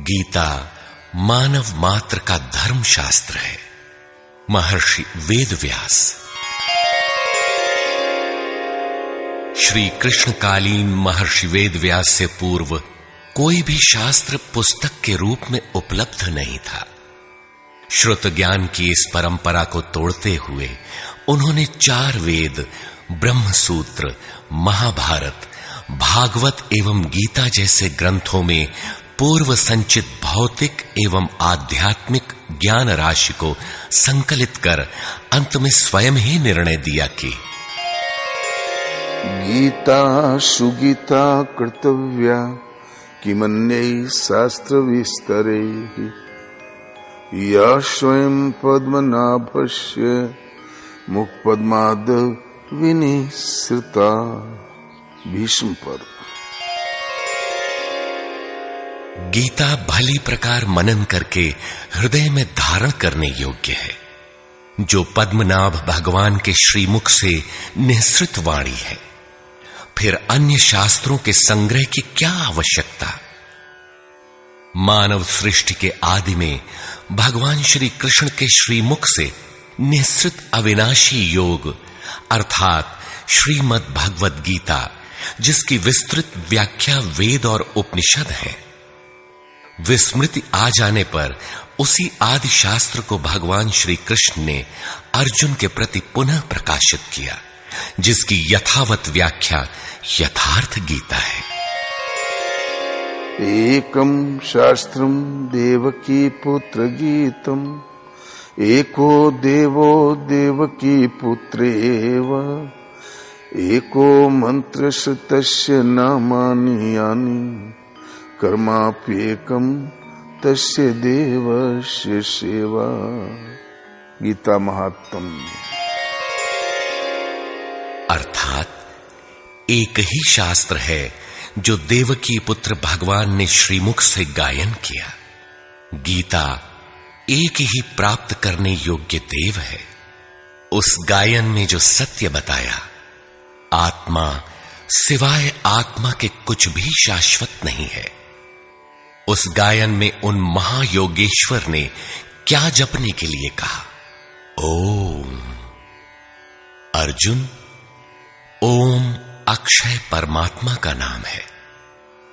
गीता मानव मात्र का धर्म शास्त्र है। महर्षि वेदव्यास। श्री कृष्णकालीन महर्षि वेदव्यास से पूर्व कोई भी शास्त्र पुस्तक के रूप में उपलब्ध नहीं था। श्रुत ज्ञान की इस परंपरा को तोड़ते हुए उन्होंने 4 वेद, ब्रह्मसूत्र, महाभारत, भागवत एवं गीता जैसे ग्रंथों में पूर्व संचित भौतिक एवं आध्यात्मिक ज्ञान राशि को संकलित कर अंत में स्वयं ही निर्णय दिया कि गीता सुगीता कर्तव्या किमन्यै शास्त्र विस्तरे या स्वयं पद्मनाभस्य मुखपद्माद विनिसृता। भीष्म पर्व। गीता भली प्रकार मनन करके हृदय में धारण करने योग्य है, जो पद्मनाभ भगवान के श्रीमुख से निःसृत वाणी है। फिर अन्य शास्त्रों के संग्रह की क्या आवश्यकता? मानव सृष्टि के आदि में भगवान श्री कृष्ण के श्रीमुख से निःसृत अविनाशी योग अर्थात श्रीमद् भगवद गीता, जिसकी विस्तृत व्याख्या वेद और उपनिषद है, विस्मृति आ जाने पर उसी आदि शास्त्र को भगवान श्री कृष्ण ने अर्जुन के प्रति पुनः प्रकाशित किया, जिसकी यथावत व्याख्या यथार्थ गीता है। एकम शास्त्रम देवकी पुत्र गीतम एको देवो देवकी पुत्रेव एको मंत्र श्रुतस्य नामानि यानि कर्माप्येकम तस्य देवस्य सेवा। गीता महात्म्य। अर्थात एक ही शास्त्र है जो देवकी पुत्र भगवान ने श्रीमुख से गायन किया। गीता एक ही प्राप्त करने योग्य देव है। उस गायन में जो सत्य बताया, आत्मा सिवाय आत्मा के कुछ भी शाश्वत नहीं है। उस गायन में उन महायोगेश्वर ने क्या जपने के लिए कहा? ओम। अर्जुन, ओम अक्षय परमात्मा का नाम है,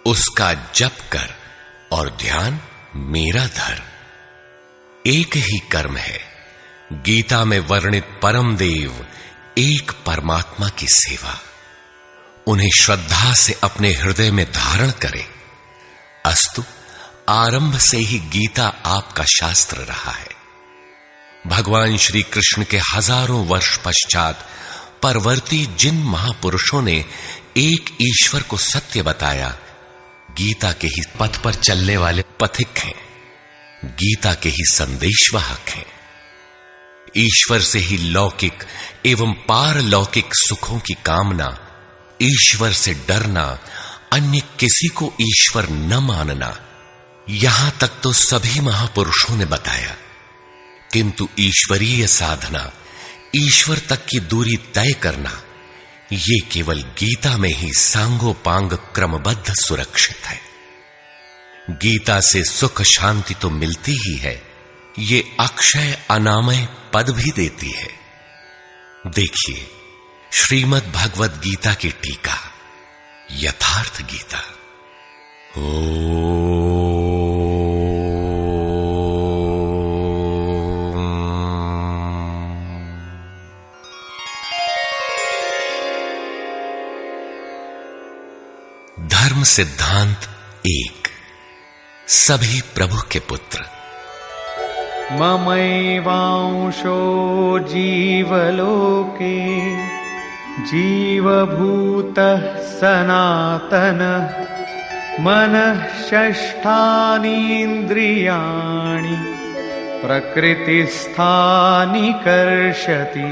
उसका जप कर और ध्यान मेरा धर। एक ही कर्म है। गीता में वर्णित परम देव एक परमात्मा की सेवा। उन्हें श्रद्धा से अपने हृदय में धारण करें। अस्तु, आरंभ से ही गीता आपका शास्त्र रहा है। भगवान श्री कृष्ण के हजारों वर्ष पश्चात परवर्ती जिन महापुरुषों ने एक ईश्वर को सत्य बताया, गीता के ही पथ पर चलने वाले पथिक हैं, गीता के ही संदेशवाहक हैं। ईश्वर से ही लौकिक एवं पारलौकिक सुखों की कामना, ईश्वर से डरना, अन्य किसी को ईश्वर न मानना, यहां तक तो सभी महापुरुषों ने बताया। किंतु ईश्वरीय साधना, ईश्वर तक की दूरी तय करना, ये केवल गीता में ही सांगोपांग क्रमबद्ध सुरक्षित है। गीता से सुख शांति तो मिलती ही है, ये अक्षय अनामय पद भी देती है। देखिए श्रीमद् भगवद गीता की टीका, यथार्थ गीता। धर्म सिद्धांत 1। सभी प्रभु के पुत्र। ममैवांशो जीवलोके जीवभूतः सनातनः मनः षष्ठानीन्द्रियाणि प्रकृतिस्थानि कर्षति।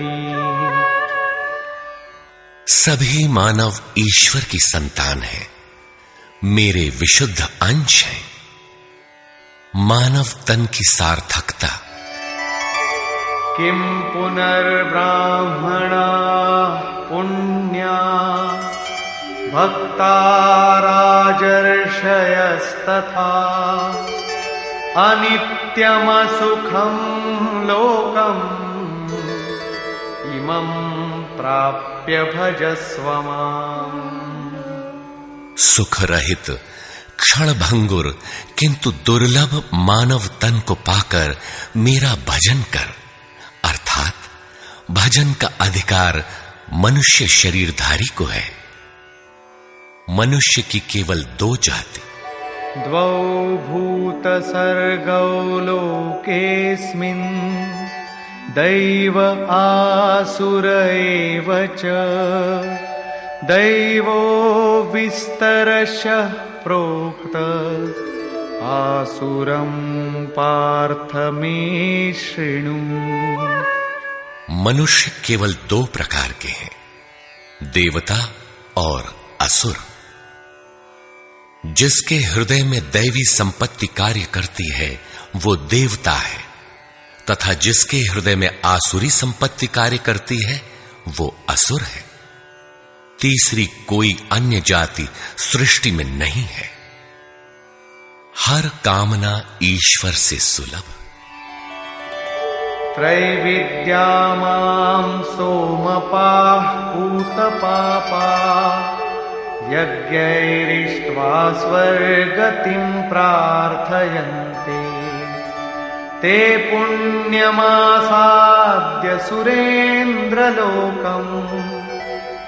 सभी मानव ईश्वर की संतान है, मेरे विशुद्ध अंश हैं। मानव तन की सार्थकता। किम पुनर्ब्राह्मणा पुण्या भक्ता राजर्षयस्तथा अनित्यमसुखं लोकम् इमं प्राप्य भजस्व माम्। सुख रहित क्षण भंगुर किंतु दुर्लभ मानव तन को पाकर मेरा भजन कर, अर्थात भजन का अधिकार मनुष्य शरीरधारी को है। मनुष्य की केवल दो जाति, द्वौ भूत सर्गौ लोकेस्मिन् दैव आसुर एव च। दैवो विस्तरशः प्रोक्त आसुरं पार्थ मे शृणु। मनुष्य केवल दो प्रकार के हैं, देवता और असुर। जिसके हृदय में दैवी संपत्ति कार्य करती है वो देवता है, तथा जिसके हृदय में आसुरी संपत्ति कार्य करती है वो असुर है। तीसरी कोई अन्य जाति सृष्टि में नहीं है। हर कामना ईश्वर से सुलभ। त्रैविद्या मां सोमपाः पूतपापा यज्ञैरिष्ट्वा स्वर्गतिं प्रार्थयन्ते। ते पुण्यमासाद्य सुरेन्द्रलोकम्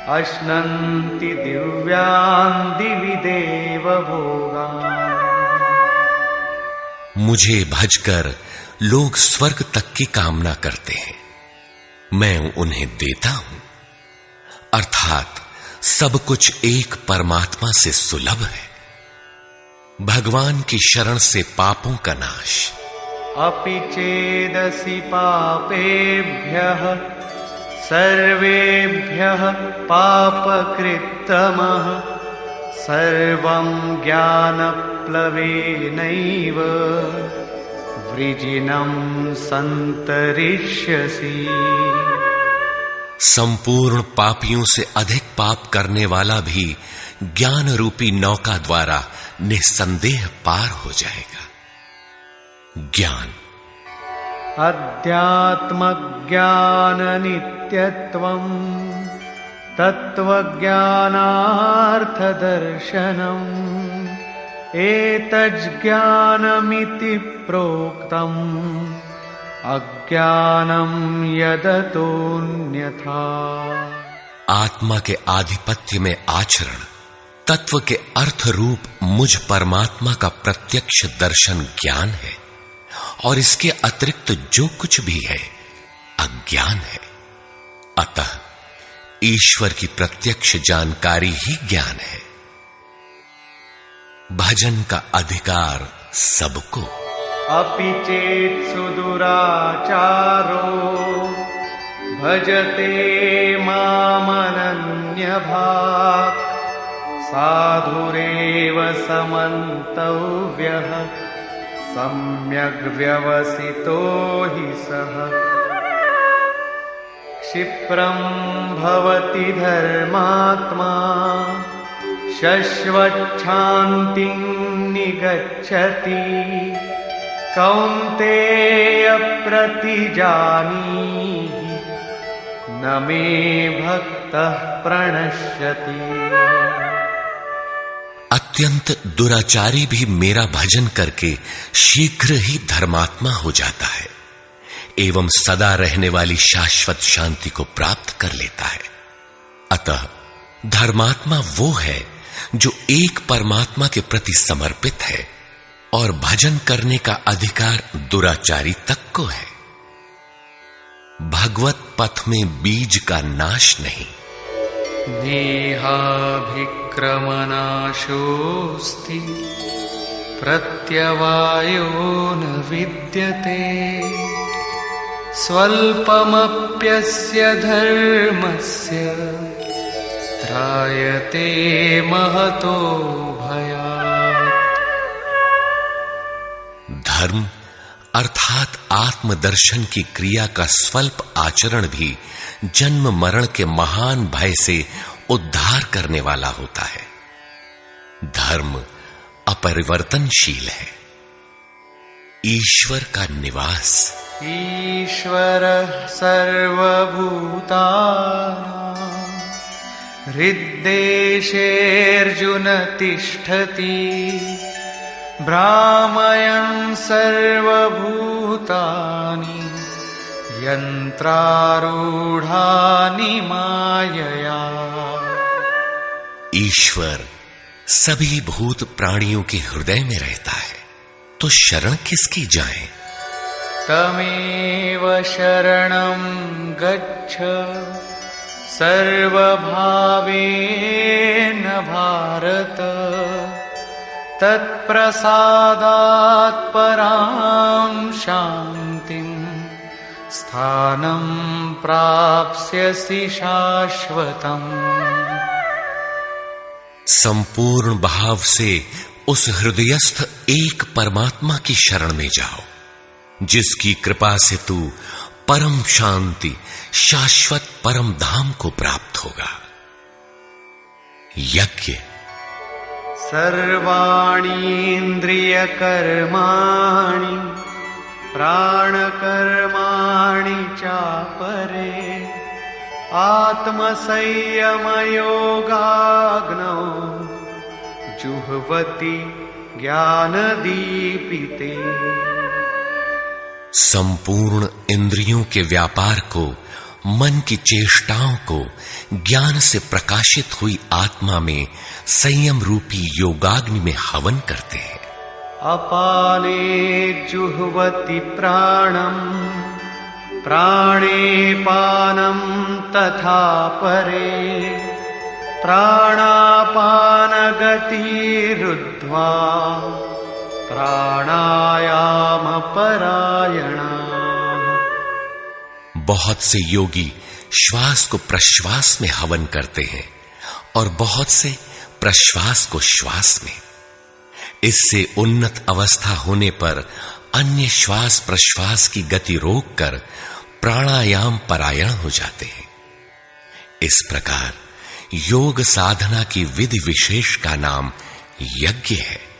अश्नन्ति दिव्यान् दिवि देवभोगान्। मुझे भजकर लोग स्वर्ग तक की कामना करते हैं, मैं उन्हें देता हूं। अर्थात सब कुछ एक परमात्मा से सुलभ है। भगवान की शरण से पापों का नाश। अपि चेदसि पापेभ्यः सर्वेभ्यः पापकृत्तमः सर्वं ज्ञानप्लवेनैव वृजिनं सन्तरिष्यसि। संपूर्ण पापियों से अधिक पाप करने वाला भी ज्ञान रूपी नौका द्वारा निस्संदेह पार हो जाएगा। ज्ञान अध्यात्मज्ञाननित्यत्वम् तत्त्वज्ञानार्थदर्शनम् एतज्ज्ञानमिति प्रोक्तम् अज्ञानं यदतोऽन्यथा। आत्मा के आधिपत्य में आचरण, तत्व के अर्थ रूप मुझ परमात्मा का प्रत्यक्ष दर्शन ज्ञान है, और इसके अतिरिक्त जो कुछ भी है अज्ञान है। अतः ईश्वर की प्रत्यक्ष जानकारी ही ज्ञान है। भजन का अधिकार सबको। अपि चेत् सुदुराचारो भजते मामनन्यभाक् साधुरेव समन्तव्यः सम्यग् व्यवसितो हि सः। क्षिप्रं भवति धर्मात्मा शश्वच्छान्तिं निगच्छति कौन्तेय प्रतिजानीहि न मे भक्तः प्रणश्यति। अत्यंत दुराचारी भी मेरा भजन करके शीघ्र ही धर्मात्मा हो जाता है एवं सदा रहने वाली शाश्वत शांति को प्राप्त कर लेता है। अतः धर्मात्मा वो है जो एक परमात्मा के प्रति समर्पित है, और भजन करने का अधिकार दुराचारी तक को है। भगवत पथ में बीज का नाश नहीं। नेहाभिक्रमनाशोऽस्ति प्रत्यवायो न विद्यते स्वल्पमप्यस्य धर्मस्य त्रायते महतो भयात्। धर्म अर्थात आत्मदर्शन की क्रिया का स्वल्प आचरण भी जन्म मरण के महान भय से उद्धार करने वाला होता है। धर्म अपरिवर्तनशील है। ईश्वर का निवास। ईश्वरः सर्वभूतानां हृद्देशेऽर्जुन तिष्ठति भ्रामयन् सर्वभूतानि यन्त्रारूढानि मायया। ईश्वर सभी भूत प्राणियों के हृदय में रहता है, तो शरण किसकी जाएं? तमेव शरणं गच्छ सर्वभावेन भारत तत्प्रसादात् परां शान्तिं स्थानं प्राप्स्यसि शाश्वतम्। संपूर्ण भाव से उस हृदयस्थ एक परमात्मा की शरण में जाओ, जिसकी कृपा से तू परम शांति शाश्वत परम धाम को प्राप्त होगा। यज्ञ। सर्वाणीन्द्रियकर्माणि प्राणकर्माणि चापरे आत्मसंयमयोगाग्नौ जुह्वति ज्ञानदीपिते। संपूर्ण इंद्रियों के व्यापार को, मन की चेष्टाओं को ज्ञान से प्रकाशित हुई आत्मा में संयम रूपी योगाग्नि में हवन करते हैं। अपाने जुह्वति प्राणं प्राणे पानं तथा परे प्राणापानगतिरुद्ध्वा प्राणायाम परायणा। बहुत से योगी श्वास को प्रश्वास में हवन करते हैं और बहुत से प्रश्वास को श्वास में। इससे उन्नत अवस्था होने पर अन्य श्वास प्रश्वास की गति रोककर प्राणायाम परायण हो जाते हैं। इस प्रकार योग साधना की विधि विशेष का नाम यज्ञ है।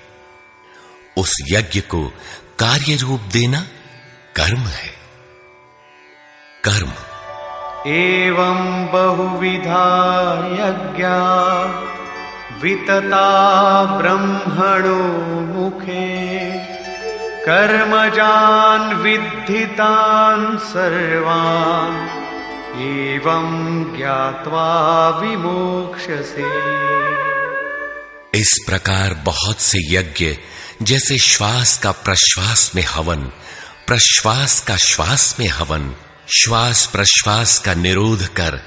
उस यज्ञ को कार्य रूप देना कर्म है। कर्म। एवं बहुविधा यज्ञा वितता ब्रह्मणो मुखे कर्मजान् विद्धितान् सर्वान् एवं ज्ञात्वा विमोक्ष्यसे। इस प्रकार बहुत से यज्ञ, जैसे श्वास का प्रश्वास में हवन, प्रश्वास का श्वास में हवन, श्वास प्रश्वास का निरोध कर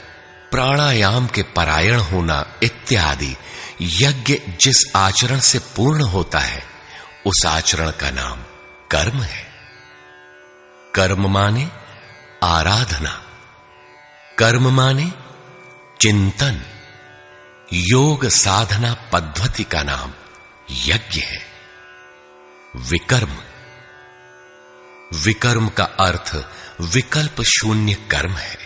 प्राणायाम के परायण होना इत्यादि यज्ञ जिस आचरण से पूर्ण होता है, उस आचरण का नाम कर्म है। कर्म माने आराधना, कर्म माने चिंतन। योग साधना पद्धति का नाम यज्ञ है। विकर्म। विकर्म का अर्थ विकल्प शून्य कर्म है।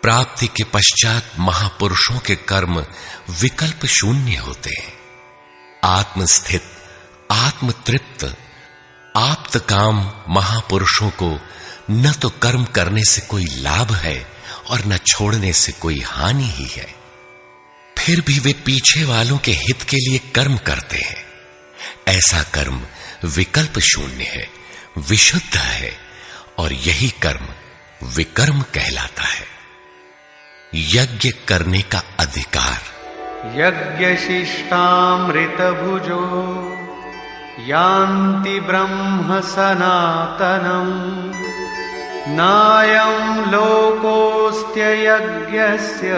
प्राप्ति के पश्चात महापुरुषों के कर्म विकल्प शून्य होते हैं। आत्मस्थित, आत्मतृप्त, आप्त काम महापुरुषों को न तो कर्म करने से कोई लाभ है और न छोड़ने से कोई हानि ही है। फिर भी वे पीछे वालों के हित के लिए कर्म करते हैं। ऐसा कर्म विकल्प शून्य है, विशुद्ध है, और यही कर्म विकर्म कहलाता है। यज्ञ करने का अधिकार। यज्ञशिष्टामृत भुजो यान्ति ब्रह्म सनातनम् नायं लोकोऽस्त्ययज्ञस्य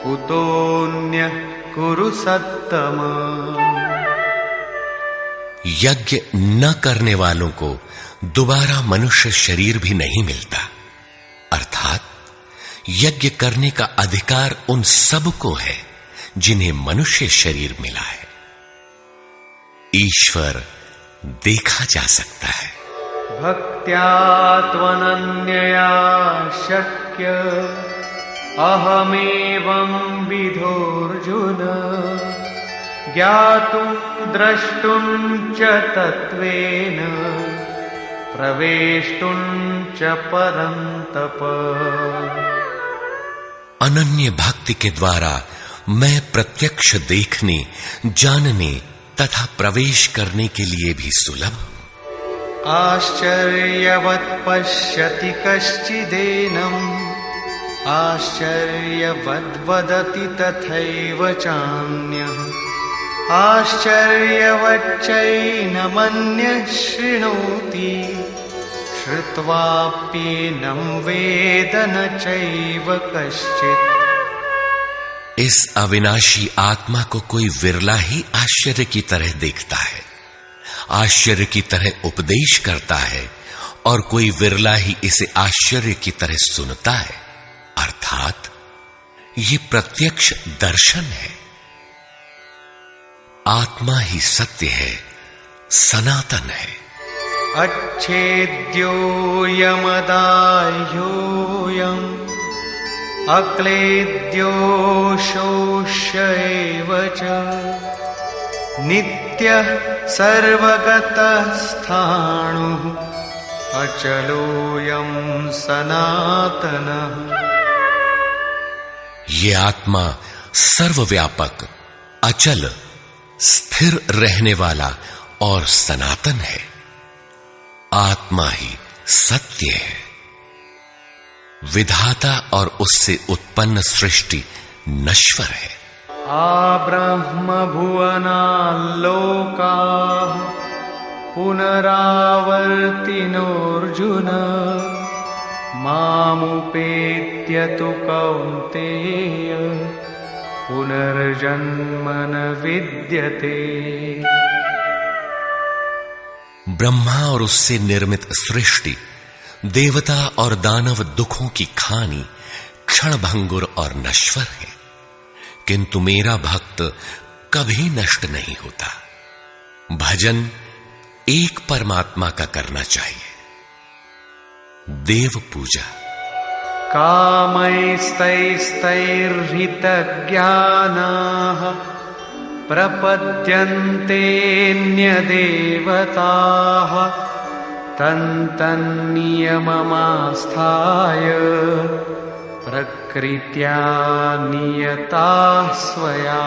कुतोऽन्यः कुरु सत्तम। यज्ञ न करने वालों को दोबारा मनुष्य शरीर भी नहीं मिलता। अर्थात यज्ञ करने का अधिकार उन सब को है जिन्हें मनुष्य शरीर मिला है। ईश्वर देखा जा सकता है। भक्त्या त्वनन्यया शक्य अहमेवं विधोऽर्जुन ज्ञातुं द्रष्टुं च तत्त्वेन प्रवेष्टुं च परन्तप। अनन्य भक्ति के द्वारा मैं प्रत्यक्ष देखने, जानने तथा प्रवेश करने के लिए भी सुलभ हूं। आश्चर्यवत् पश्यति कश्चिदेनम् आश्चर्यवद् वदति तथैव चान्यः आश्चर्यवच्चैनमन्यः शृणोति श्रुत्वाप्येनं वेद न चैव कश्चित्। इस अविनाशी आत्मा को कोई विरला ही आश्चर्य की तरह देखता है, आश्चर्य की तरह उपदेश करता है, और कोई विरला ही इसे आश्चर्य की तरह सुनता है। अर्थात ये प्रत्यक्ष दर्शन है। आत्मा ही सत्य है, सनातन है। अच्छेद्योऽयमदाह्योऽयम् अक्लेद्यो शोष्य एव च नित्यः सर्वगतः स्थाणुः अचलोऽयं सनातनः। ये आत्मा सर्वव्यापक, अचल, स्थिर रहने वाला और सनातन है। आत्मा ही सत्य है। विधाता और उससे उत्पन्न सृष्टि नश्वर है। आब्रह्म भुवनाल्लोकाः पुनरावर्तिनोऽर्जुन मामुपेत्य तु कौन्तेय पुनर्जन्म न विद्यते। ब्रह्मा और उससे निर्मित सृष्टि, देवता और दानव दुखों की खानी, क्षणभंगुर और नश्वर है, किंतु मेरा भक्त कभी नष्ट नहीं होता। भजन एक परमात्मा का करना चाहिए। देव पूजा। कामैस्तैस्तैर्हितज्ञानाः प्रपद्यन्तेऽन्यदेवताः तन्तन्नियममास्थाय प्रकृत्या नियताः स्वया।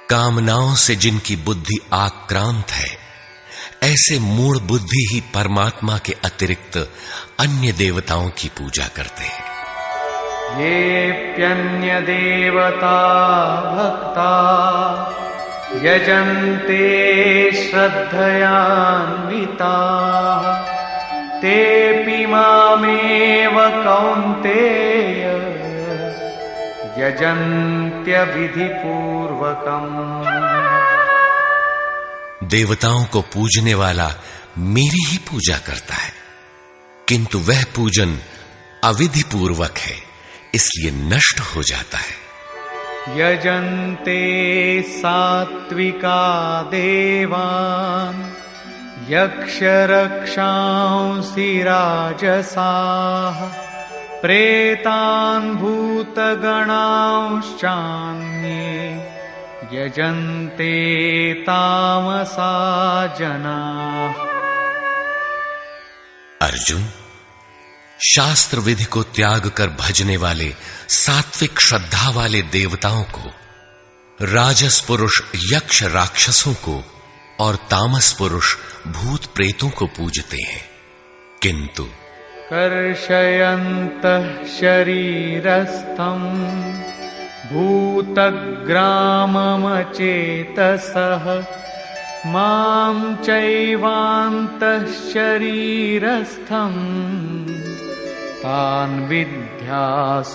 कामनाओं से जिनकी बुद्धि आक्रांत है, ऐसे मूढ़ बुद्धि ही परमात्मा के अतिरिक्त अन्य देवताओं की पूजा करते हैं। येऽप्यन्य देवता भक्ता यजन्ते श्रद्धयान्विताः तेऽपि मामेव कौन्तेय यजन्त्यविधिपूर्वकम्। देवताओं को पूजने वाला मेरी ही पूजा करता है, किंतु वह पूजन अविधि पूर्वक है, इसलिए नष्ट हो जाता है। यजन्ते सात्विका देवान् यक्षरक्षांसि राजसाः प्रेतान् भूतगणांश्चान्ये यजन्ते तामसा जनाः। अर्जुन, शास्त्र विधि को त्याग कर भजने वाले सात्विक श्रद्धा वाले देवताओं को, राजस पुरुष यक्ष राक्षसों को और तामस पुरुष भूत प्रेतों को पूजते हैं, किंतु कर्षयन्तः शरीरस्थम् भूतग्राममचेतसः मां चैवान्तः शरीरस्थम् तान् विद्यासुरनिश्चयान्।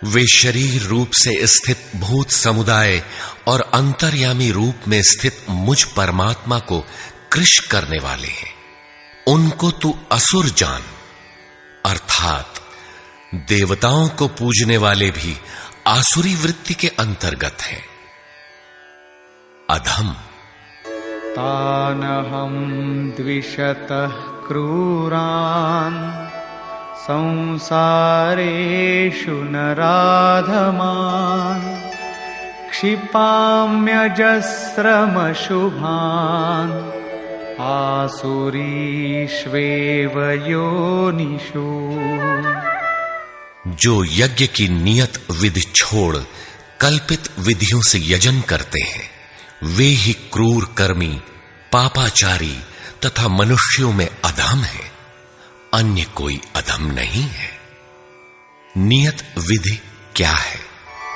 वे शरीर रूप से स्थित भूत समुदाय और अंतर्यामी रूप में स्थित मुझ परमात्मा को कृश करने वाले हैं। उनको तू असुर जान, अर्थात देवताओं को पूजने वाले भी आसुरी वृत्ति के अंतर्गत हैं। अधम। तानहं द्विषतः क्रूरान् संसारेषु नराधमान् क्षिपाम्यजस्रमशुभान् आसुरीष्वेव योनिषु। जो यज्ञ की नियत विधि छोड़ कल्पित विधियों से यजन करते हैं, वे ही क्रूर कर्मी, पापाचारी तथा मनुष्यों में अधम है, अन्य कोई अधम नहीं है। नियत विधि क्या है?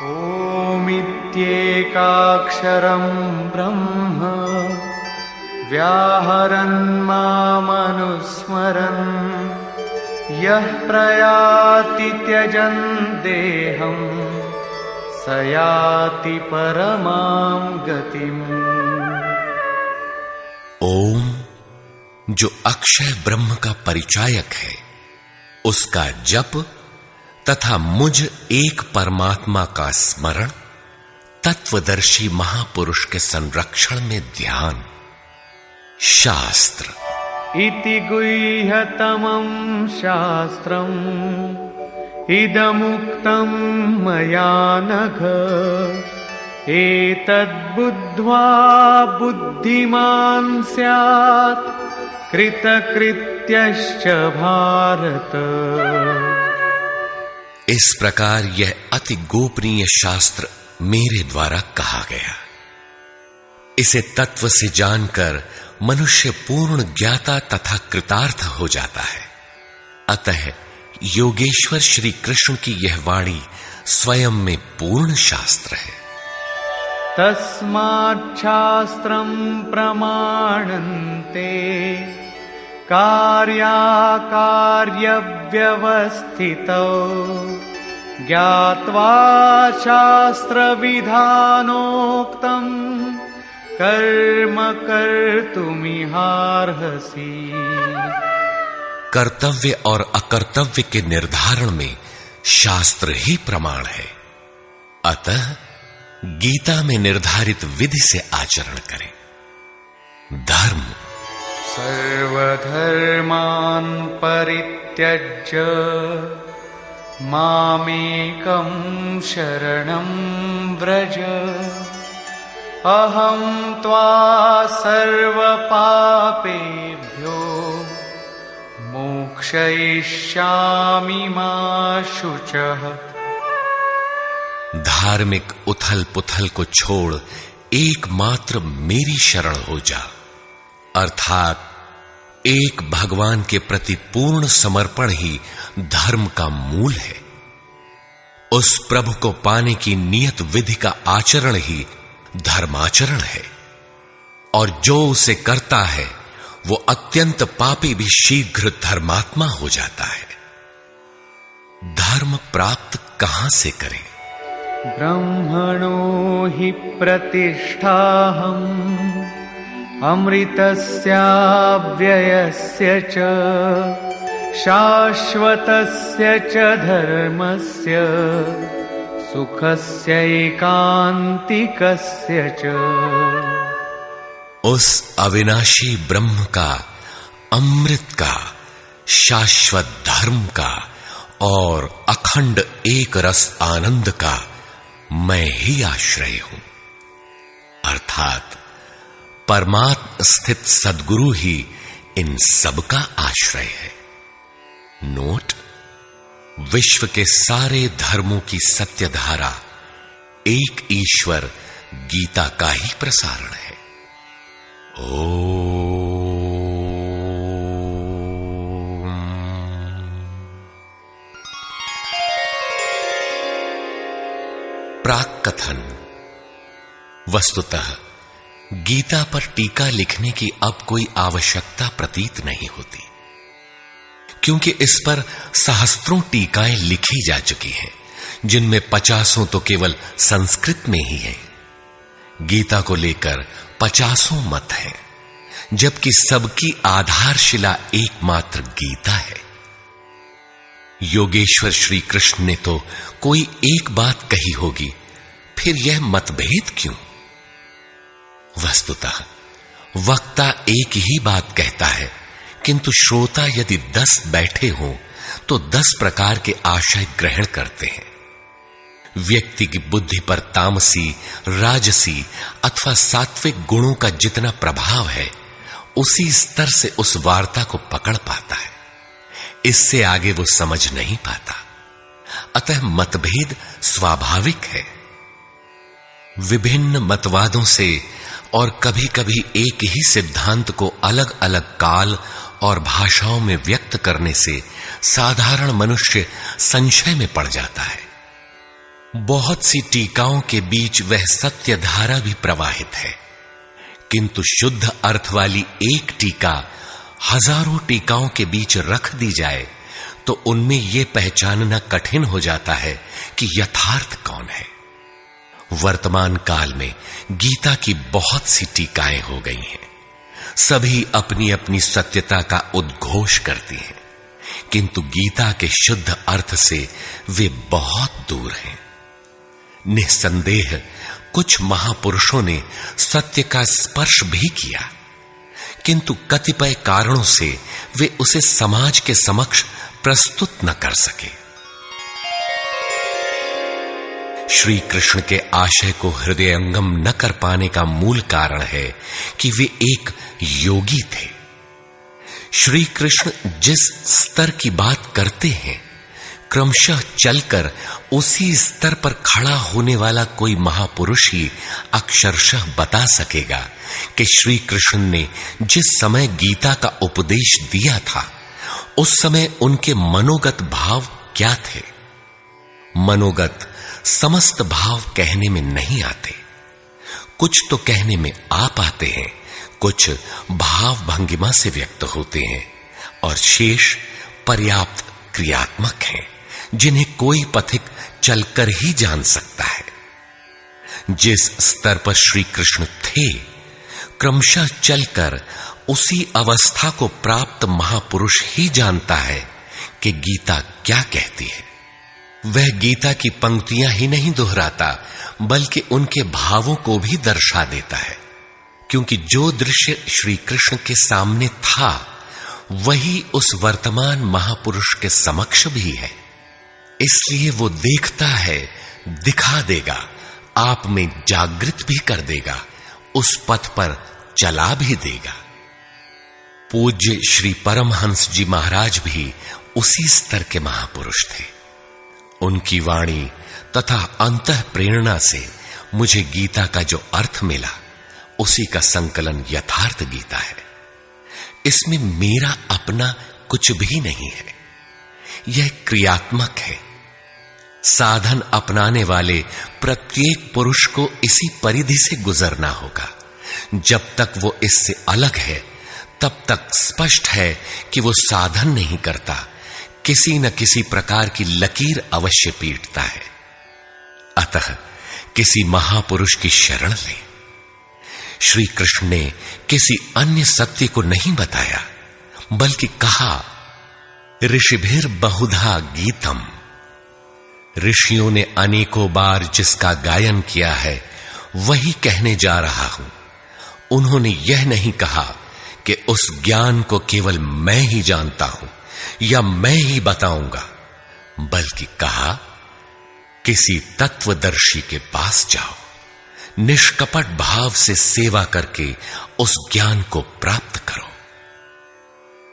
ओमित्येकाक्षरं ब्रह्म व्याहरन् मामनुस्मरन् यः प्रयाति त्यजन् देहं स याति परमां गतिम्। ओम, जो अक्षय ब्रह्म का परिचायक है, उसका जप तथा मुझ एक परमात्मा का स्मरण, तत्वदर्शी महापुरुष के संरक्षण में ध्यान। शास्त्र इति गुह्यतमं शास्त्रम् इदमुक्तं मया नघ एतद्बुद्ध्वा बुद्धिमान् स्यात् कृतकृत्यश्च भारत। इस प्रकार यह अति गोपनीय शास्त्र मेरे द्वारा कहा गया। इसे तत्व से जानकर मनुष्य पूर्ण ज्ञाता तथा कृतार्थ हो जाता है। अतः योगेश्वर श्री कृष्ण की यह वाणी स्वयं में पूर्ण शास्त्र है। तस्माच्छास्त्रं प्रमाणन्ते कार्याकार्यव्यवस्थितौ ज्ञात्वा शास्त्रविधानोक्तं कर्म कर्तुमिहार्हसि। कर्तव्य और अकर्तव्य के निर्धारण में शास्त्र ही प्रमाण है। अतः गीता में निर्धारित विधि से आचरण करें। धर्म सर्वधर्मान् परित्यज्य मामेकं शरणं व्रज अहं त्वा सर्वपापेभ्यो मोक्षयिष्यामि मा शुचः। धार्मिक उथल पुथल को छोड़ एकमात्र मेरी शरण हो जा, अर्थात एक भगवान के प्रति पूर्ण समर्पण ही धर्म का मूल है। उस प्रभु को पाने की नियत विधि का आचरण ही धर्माचरण है, और जो उसे करता है वो अत्यंत पापी भी शीघ्र धर्मात्मा हो जाता है। धर्म प्राप्त कहां से करें? ब्रह्मणो हि प्रतिष्ठाहम् अमृतस्याव्ययस्य च शाश्वतस्य च धर्मस्य सुखस्यैकान्तिकस्य च। उस अविनाशी ब्रह्म का, अमृत का, शाश्वत धर्म का और अखंड एक रस आनंद का मैं ही आश्रय हूं, अर्थात परमात्म स्थित सद्गुरु ही इन सब का आश्रय है। नोट: विश्व के सारे धर्मों की सत्यधारा एक ईश्वर गीता का ही प्रसारण है। प्राक कथन। वस्तुतः गीता पर टीका लिखने की अब कोई आवश्यकता प्रतीत नहीं होती, क्योंकि इस पर सहस्त्रों टीकाएं लिखी जा चुकी हैं, जिनमें 50 तो केवल संस्कृत में ही है। गीता को लेकर 50 मत हैं, जबकि सबकी आधारशिला एकमात्र गीता है। योगेश्वर श्री कृष्ण ने तो कोई एक बात कही होगी, फिर यह मतभेद क्यों? वस्तुतः वक्ता एक ही बात कहता है, किंतु श्रोता यदि 10 बैठे हों तो 10 प्रकार के आशय ग्रहण करते हैं। व्यक्ति की बुद्धि पर तामसी, राजसी अथवा सात्विक गुणों का जितना प्रभाव है, उसी स्तर से उस वार्ता को पकड़ पाता है। इससे आगे वो समझ नहीं पाता। अतः मतभेद स्वाभाविक है। विभिन्न मतवादों से और कभी-कभी एक ही सिद्धांत को अलग-अलग काल और भाषाओं में व्यक्त करने से साधारण मनुष्य संशय में पड़ जाता है। बहुत सी टीकाओं के बीच वह सत्य धारा भी प्रवाहित है, किंतु शुद्ध अर्थ वाली एक टीका हजारों टीकाओं के बीच रख दी जाए तो उनमें यह पहचानना कठिन हो जाता है कि यथार्थ कौन है। वर्तमान काल में गीता की बहुत सी टीकाएं हो गई हैं। सभी अपनी अपनी सत्यता का उद्घोष करती हैं, किंतु गीता के शुद्ध अर्थ से वे बहुत दूर हैं। निस्संदेह कुछ महापुरुषों ने सत्य का स्पर्श भी किया, किंतु कतिपय कारणों से वे उसे समाज के समक्ष प्रस्तुत न कर सके। श्री कृष्ण के आशय को हृदयंगम न कर पाने का मूल कारण है कि वे एक योगी थे। श्री कृष्ण जिस स्तर की बात करते हैं, क्रमशः चलकर उसी स्तर पर खड़ा होने वाला कोई महापुरुष ही अक्षरशः बता सकेगा कि श्री कृष्ण ने जिस समय गीता का उपदेश दिया था, उस समय उनके मनोगत भाव क्या थे। मनोगत समस्त भाव कहने में नहीं आते। कुछ तो कहने में आ पाते हैं, कुछ भाव भंगिमा से व्यक्त होते हैं, और शेष पर्याप्त क्रियात्मक हैं, जिन्हें कोई पथिक चलकर ही जान सकता है। जिस स्तर पर श्री कृष्ण थे, क्रमशः चलकर उसी अवस्था को प्राप्त महापुरुष ही जानता है कि गीता क्या कहती है। वह गीता की पंक्तियां ही नहीं दोहराता, बल्कि उनके भावों को भी दर्शा देता है, क्योंकि जो दृश्य श्री कृष्ण के सामने था, वही उस वर्तमान महापुरुष के समक्ष भी है। इसलिए वो देखता है, दिखा देगा, आप में जागृत भी कर देगा, उस पथ पर चला भी देगा। पूज्य श्री परमहंस जी महाराज भी उसी स्तर के महापुरुष थे। उनकी वाणी तथा अंतः प्रेरणा से मुझे गीता का जो अर्थ मिला, उसी का संकलन यथार्थ गीता है। इसमें मेरा अपना कुछ भी नहीं है। यह क्रियात्मक है। साधन अपनाने वाले प्रत्येक पुरुष को इसी परिधि से गुजरना होगा। जब तक वो इससे अलग है, तब तक स्पष्ट है कि वो साधन नहीं करता, किसी न किसी प्रकार की लकीर अवश्य पीटता है। अतः किसी महापुरुष की शरण ले। श्री कृष्ण ने किसी अन्य सत्य को नहीं बताया, बल्कि कहा, ऋषिभिर बहुधा गीतम। ऋषियों ने अनेकों बार जिसका गायन किया है, वही कहने जा रहा हूं। उन्होंने यह नहीं कहा कि उस ज्ञान को केवल मैं ही जानता हूं या मैं ही बताऊंगा, बल्कि कहा, किसी तत्वदर्शी के पास जाओ, निष्कपट भाव से सेवा करके उस ज्ञान को प्राप्त करो।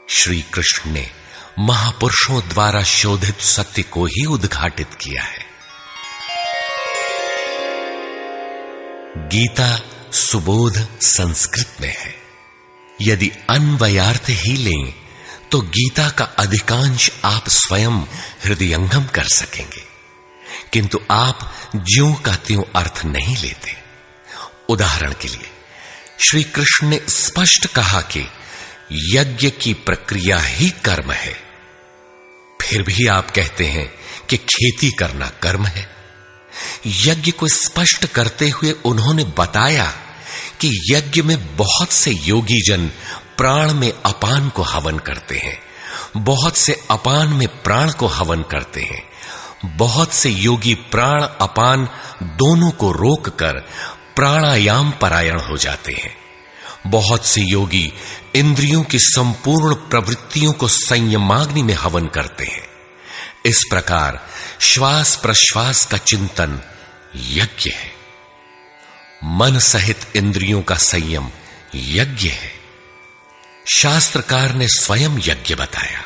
श्री कृष्ण ने महापुरुषों द्वारा शोधित सत्य को ही उद्घाटित किया है। गीता सुबोध संस्कृत में है। यदि अन्वयार्थ ही लें तो गीता का अधिकांश आप स्वयं हृदयंगम कर सकेंगे, किंतु आप ज्यों का त्यों अर्थ नहीं लेते। उदाहरण के लिए, श्री कृष्ण ने स्पष्ट कहा कि यज्ञ की प्रक्रिया ही कर्म है। फिर भी आप कहते हैं कि खेती करना कर्म है। यज्ञ को स्पष्ट करते हुए उन्होंने बताया कि यज्ञ में बहुत से योगी जन प्राण में अपान को हवन करते हैं, बहुत से अपान में प्राण को हवन करते हैं, बहुत से योगी प्राण अपान दोनों को रोककर प्राणायाम परायण हो जाते हैं, बहुत से योगी इंद्रियों की संपूर्ण प्रवृत्तियों को संयमाग्नि में हवन करते हैं। इस प्रकार श्वास प्रश्वास का चिंतन यज्ञ है। मन सहित इंद्रियों का संयम यज्ञ है। शास्त्रकार ने स्वयं यज्ञ बताया,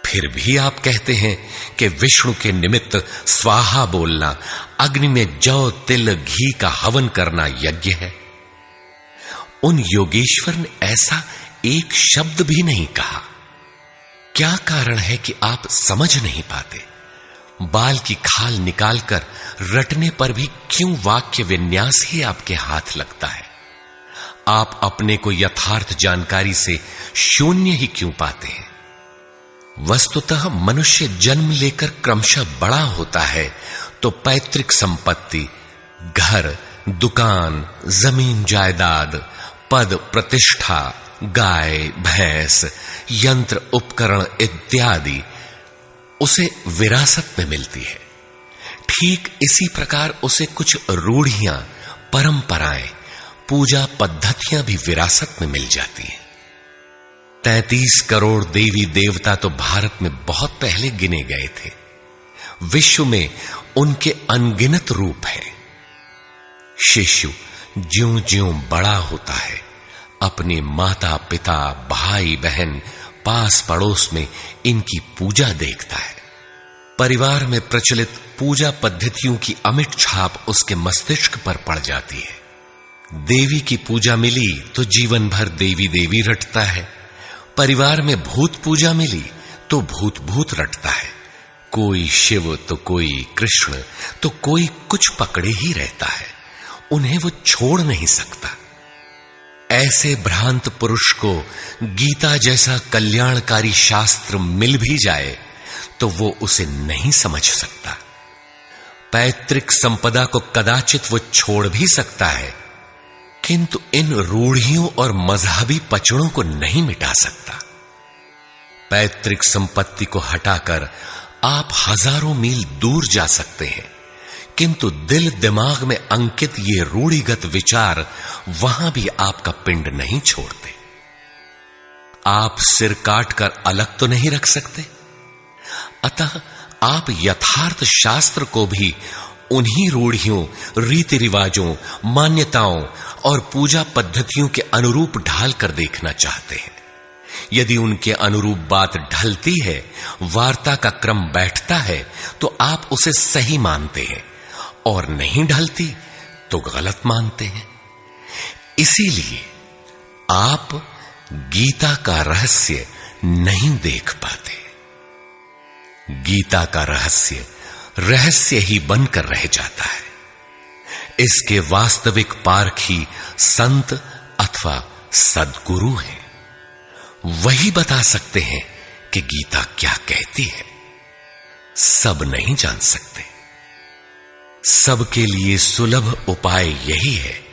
फिर भी आप कहते हैं कि विष्णु के निमित्त स्वाहा बोलना, अग्नि में जौ तिल घी का हवन करना यज्ञ है। उन योगेश्वर ने ऐसा एक शब्द भी नहीं कहा। क्या कारण है कि आप समझ नहीं पाते? बाल की खाल निकालकर रटने पर भी क्यों वाक्य विन्यास ही आपके हाथ लगता है? आप अपने को यथार्थ जानकारी से शून्य ही क्यों पाते हैं? वस्तुतः मनुष्य जन्म लेकर क्रमशः बड़ा होता है तो पैतृक संपत्ति, घर, दुकान, जमीन जायदाद, पद प्रतिष्ठा, गाय भैंस, यंत्र उपकरण इत्यादि उसे विरासत में मिलती है। ठीक इसी प्रकार उसे कुछ रूढ़ियां, परंपराएं, पूजा पद्धतियां भी विरासत में मिल जाती हैं। 33 करोड़ देवी देवता तो भारत में बहुत पहले गिने गए थे। विश्व में उनके अनगिनत रूप हैं। शिशु ज्यों-ज्यों बड़ा होता है, अपने माता पिता, भाई बहन, पास पड़ोस में इनकी पूजा देखता है। परिवार में प्रचलित पूजा पद्धतियों की अमिट छाप उसके मस्तिष्क पर पड़ जाती है। देवी की पूजा मिली तो जीवन भर देवी देवी रटता है। परिवार में भूत पूजा मिली तो भूत भूत रटता है। कोई शिव तो कोई कृष्ण तो कोई कुछ पकड़े ही रहता है। उन्हें वो छोड़ नहीं सकता। ऐसे भ्रांत पुरुष को गीता जैसा कल्याणकारी शास्त्र मिल भी जाए तो वो उसे नहीं समझ सकता। पैतृक संपदा को कदाचित वो छोड़ भी सकता है, किंतु इन रूढ़ियों और मजहबी पचड़ों को नहीं मिटा सकता। पैतृक संपत्ति को हटाकर आप हजारों मील दूर जा सकते हैं, किंतु दिल दिमाग में अंकित ये रूढ़िगत विचार वहां भी आपका पिंड नहीं छोड़ते। आप सिर काटकर अलग तो नहीं रख सकते। अतः आप यथार्थ शास्त्र को भी उन्हीं रूढ़ियों, रीति रिवाजों, मान्यताओं और पूजा पद्धतियों के अनुरूप ढाल कर देखना चाहते हैं। यदि उनके अनुरूप बात ढलती है, वार्ता का क्रम बैठता है, तो आप उसे सही मानते हैं, और नहीं ढलती तो गलत मानते हैं। इसीलिए आप गीता का रहस्य नहीं देख पाते। गीता का रहस्य रहस्य ही बनकर रह जाता है। इसके वास्तविक पारखी संत अथवा सद्गुरु हैं। वही बता सकते हैं कि गीता क्या कहती है। सब नहीं जान सकते। सबके लिए सुलभ उपाय यही है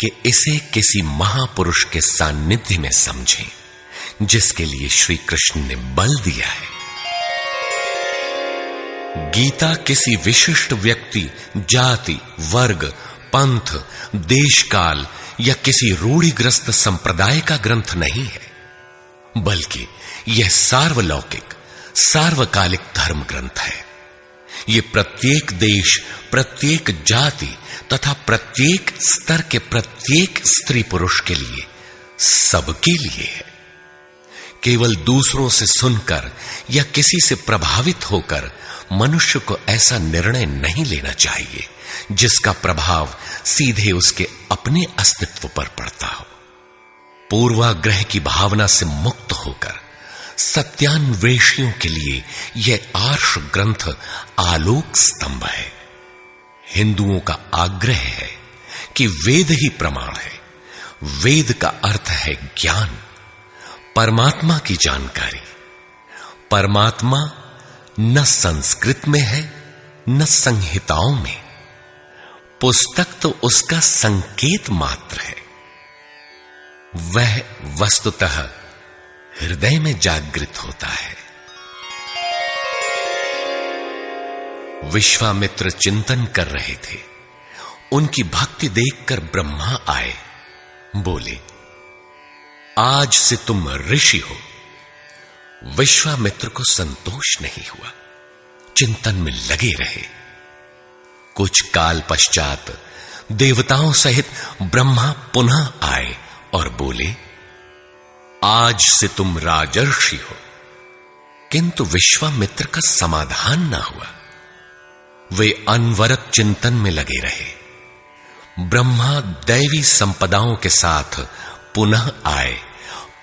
कि इसे किसी महापुरुष के सान्निध्य में समझें, जिसके लिए श्री कृष्ण ने बल दिया है। गीता किसी विशिष्ट व्यक्ति, जाति, वर्ग, पंथ, देश काल या किसी रूढ़िग्रस्त संप्रदाय का ग्रंथ नहीं है, बल्कि यह सार्वलौकिक, सार्वकालिक धर्म ग्रंथ है। यह प्रत्येक देश, प्रत्येक जाति तथा प्रत्येक स्तर के प्रत्येक स्त्री पुरुष के लिए, सबके लिए है। केवल दूसरों से सुनकर या किसी से प्रभावित होकर मनुष्य को ऐसा निर्णय नहीं लेना चाहिए जिसका प्रभाव सीधे उसके अपने अस्तित्व पर पड़ता हो। पूर्वाग्रह की भावना से मुक्त होकर सत्यान्वेषियों के लिए यह आर्ष ग्रंथ आलोक स्तंभ है। हिंदुओं का आग्रह है कि वेद ही प्रमाण है। वेद का अर्थ है ज्ञान, परमात्मा की जानकारी। परमात्मा न संस्कृत में है न संहिताओं में। पुस्तक तो उसका संकेत मात्र है। वह वस्तुतः हृदय में जागृत होता है। विश्वामित्र चिंतन कर रहे थे। उनकी भक्ति देखकर ब्रह्मा आए। बोले, आज से तुम ऋषि हो। विश्वामित्र को संतोष नहीं हुआ। चिंतन में लगे रहे। कुछ काल पश्चात देवताओं सहित ब्रह्मा पुनः आए और बोले, आज से तुम राजर्षि हो। किंतु विश्वामित्र का समाधान ना हुआ। वे अनवरत चिंतन में लगे रहे। ब्रह्मा दैवी संपदाओं के साथ पुनः आए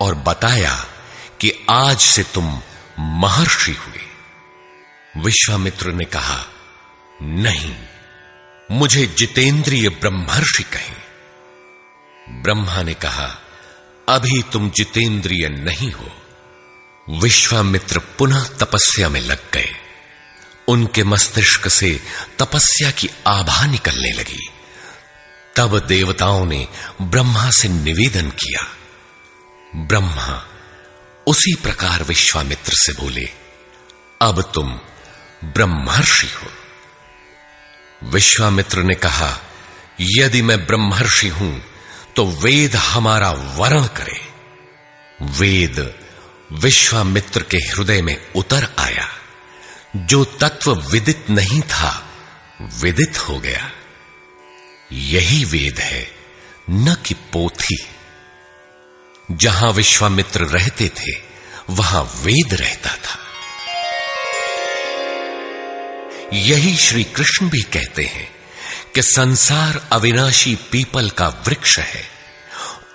और बताया कि आज से तुम महर्षि हुए। विश्वामित्र ने कहा, नहीं, मुझे जितेंद्रिय ब्रह्मर्षि कहें। ब्रह्मा ने कहा, अभी तुम जितेंद्रिय नहीं हो। विश्वामित्र पुनः तपस्या में लग गए। उनके मस्तिष्क से तपस्या की आभा निकलने लगी। तब देवताओं ने ब्रह्मा से निवेदन किया। ब्रह्मा उसी प्रकार विश्वामित्र से बोले, अब तुम ब्रह्मर्षि हो। विश्वामित्र ने कहा, यदि मैं ब्रह्मर्षि हूं तो वेद हमारा वर्ण करे। वेद विश्वामित्र के हृदय में उतर आया। जो तत्व विदित नहीं था, विदित हो गया। यही वेद है, न कि पोथी। जहां विश्वामित्र रहते थे, वहां वेद रहता था। यही श्री कृष्ण भी कहते हैं कि संसार अविनाशी पीपल का वृक्ष है।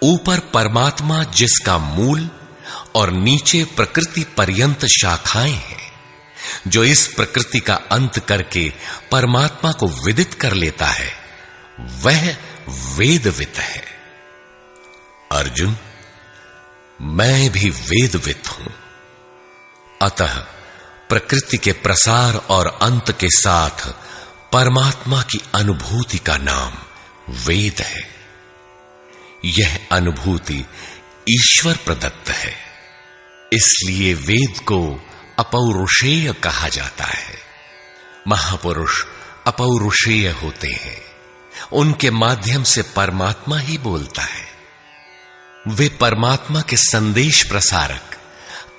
ऊपर परमात्मा जिसका मूल और नीचे प्रकृति पर्यंत शाखाएं हैं। जो इस प्रकृति का अंत करके परमात्मा को विदित कर लेता है, वह वेदवित है। अर्जुन, मैं भी वेदवित हूं। अतः प्रकृति के प्रसार और अंत के साथ परमात्मा की अनुभूति का नाम वेद है। यह अनुभूति ईश्वर प्रदत्त है। इसलिए वेद को अपौरुषेय कहा जाता है। महापुरुष अपौरुषेय होते हैं। उनके माध्यम से परमात्मा ही बोलता है। वे परमात्मा के संदेश प्रसारक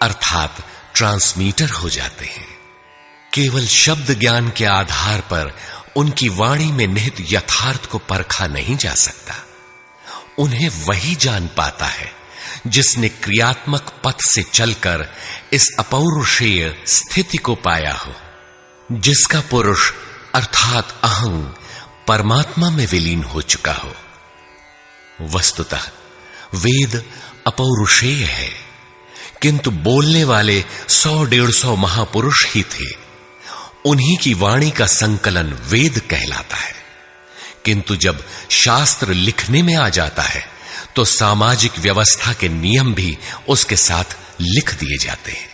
अर्थात ट्रांसमीटर हो जाते हैं। केवल शब्द ज्ञान के आधार पर उनकी वाणी में निहित यथार्थ को परखा नहीं जा सकता। उन्हें वही जान पाता है जिसने क्रियात्मक पथ से चलकर इस अपौरुषेय स्थिति को पाया हो, जिसका पुरुष अर्थात अहं परमात्मा में विलीन हो चुका हो। वस्तुतः वेद अपौरुषेय है, किंतु बोलने वाले 100-150 महापुरुष ही थे। उन्हीं की वाणी का संकलन वेद कहलाता है। किंतु जब शास्त्र लिखने में आ जाता है तो सामाजिक व्यवस्था के नियम भी उसके साथ लिख दिए जाते हैं।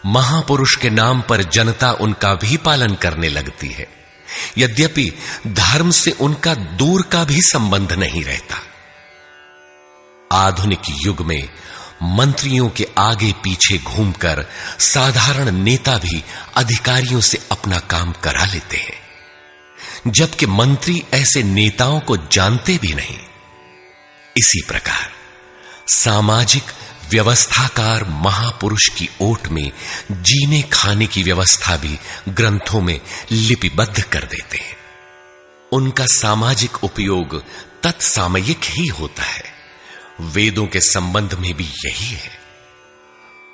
महापुरुष के नाम पर जनता उनका भी पालन करने लगती है, यद्यपि धर्म से उनका दूर का भी संबंध नहीं रहता। आधुनिक युग में मंत्रियों के आगे पीछे घूमकर साधारण नेता भी अधिकारियों से अपना काम करा लेते हैं, जबकि मंत्री ऐसे नेताओं को जानते भी नहीं। इसी प्रकार सामाजिक व्यवस्थाकार महापुरुष की ओट में जीने खाने की व्यवस्था भी ग्रंथों में लिपिबद्ध कर देते हैं। उनका सामाजिक उपयोग तत्सामयिक ही होता है। वेदों के संबंध में भी यही है।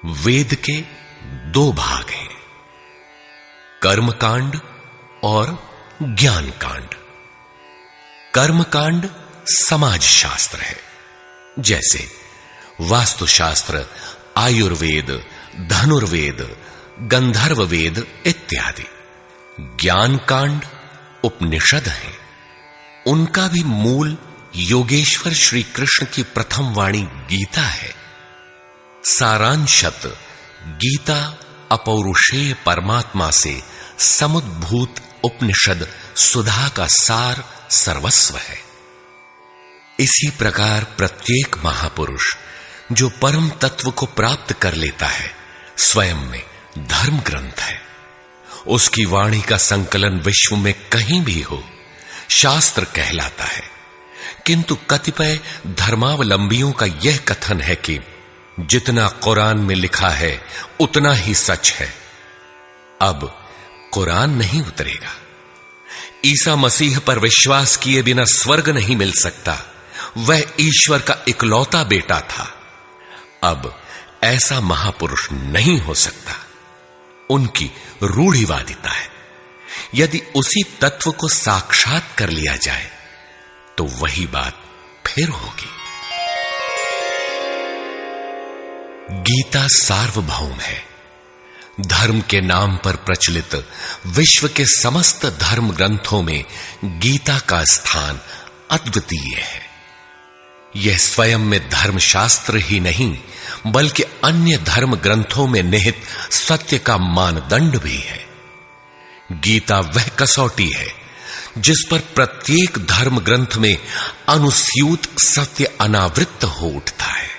वेद के 2 भाग हैं, कर्मकांड और ज्ञान कांड। कर्मकांड समाज शास्त्र है, जैसे वास्तुशास्त्र, आयुर्वेद, धनुर्वेद, गंधर्व वेद इत्यादि। ज्ञान कांड उपनिषद है। उनका भी मूल योगेश्वर श्री कृष्ण की प्रथम वाणी गीता है। सारांशत गीता अपौरुषेय परमात्मा से समुद्भूत उपनिषद सुधा का सार सर्वस्व है। इसी प्रकार प्रत्येक महापुरुष जो परम तत्व को प्राप्त कर लेता है, स्वयं में धर्म ग्रंथ है। उसकी वाणी का संकलन विश्व में कहीं भी हो, शास्त्र कहलाता है। किंतु कतिपय धर्मावलंबियों का यह कथन है कि जितना कुरान में लिखा है उतना ही सच है। अब कुरान नहीं उतरेगा। ईसा मसीह पर विश्वास किए बिना स्वर्ग नहीं मिल सकता। वह ईश्वर का इकलौता बेटा था। अब ऐसा महापुरुष नहीं हो सकता। उनकी रूढ़िवादिता है। यदि उसी तत्व को साक्षात कर लिया जाए तो वही बात फिर होगी। गीता सार्वभौम है। धर्म के नाम पर प्रचलित विश्व के समस्त धर्म ग्रंथों में गीता का स्थान अद्वितीय है। यह स्वयं में धर्मशास्त्र ही नहीं बल्कि अन्य धर्म ग्रंथों में निहित सत्य का मानदंड भी है। गीता वह कसौटी है जिस पर प्रत्येक धर्म ग्रंथ में अनुस्यूत सत्य अनावृत हो उठता है।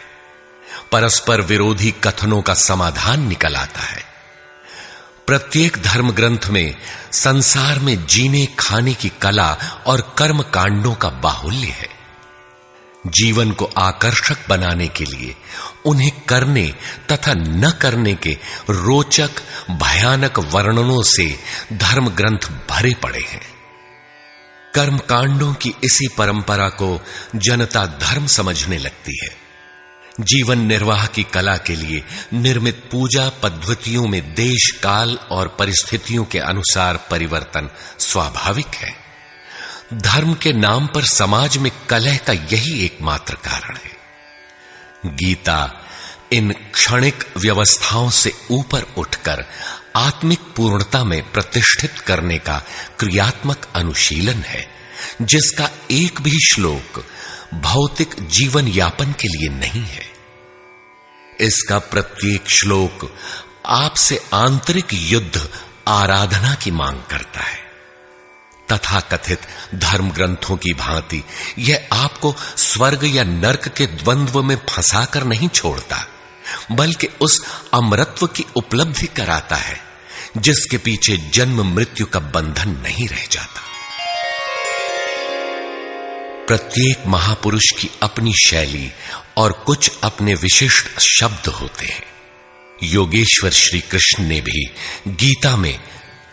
परस्पर विरोधी कथनों का समाधान निकल आता है। प्रत्येक धर्म ग्रंथ में संसार में जीने खाने की कला और कर्म कांडों का बाहुल्य है। जीवन को आकर्षक बनाने के लिए उन्हें करने तथा न करने के रोचक भयानक वर्णनों से धर्म ग्रंथ भरे पड़े हैं। कर्म कांडों की इसी परंपरा को जनता धर्म समझने लगती है। जीवन निर्वाह की कला के लिए निर्मित पूजा पद्धतियों में देश काल और परिस्थितियों के अनुसार परिवर्तन स्वाभाविक है। धर्म के नाम पर समाज में कलह का यही एकमात्र कारण है। गीता इन क्षणिक व्यवस्थाओं से ऊपर उठकर आत्मिक पूर्णता में प्रतिष्ठित करने का क्रियात्मक अनुशीलन है, जिसका एक भी श्लोक भौतिक जीवन यापन के लिए नहीं है। इसका प्रत्येक श्लोक आपसे आंतरिक युद्ध आराधना की मांग करता है। तथाकथित धर्म ग्रंथों की भांति यह आपको स्वर्ग या नरक के द्वंद्व में फंसाकर नहीं छोड़ता, बल्कि उस अमरत्व की उपलब्धि कराता है जिसके पीछे जन्म मृत्यु का बंधन नहीं रह जाता। प्रत्येक महापुरुष की अपनी शैली और कुछ अपने विशिष्ट शब्द होते हैं। योगेश्वर श्री कृष्ण ने भी गीता में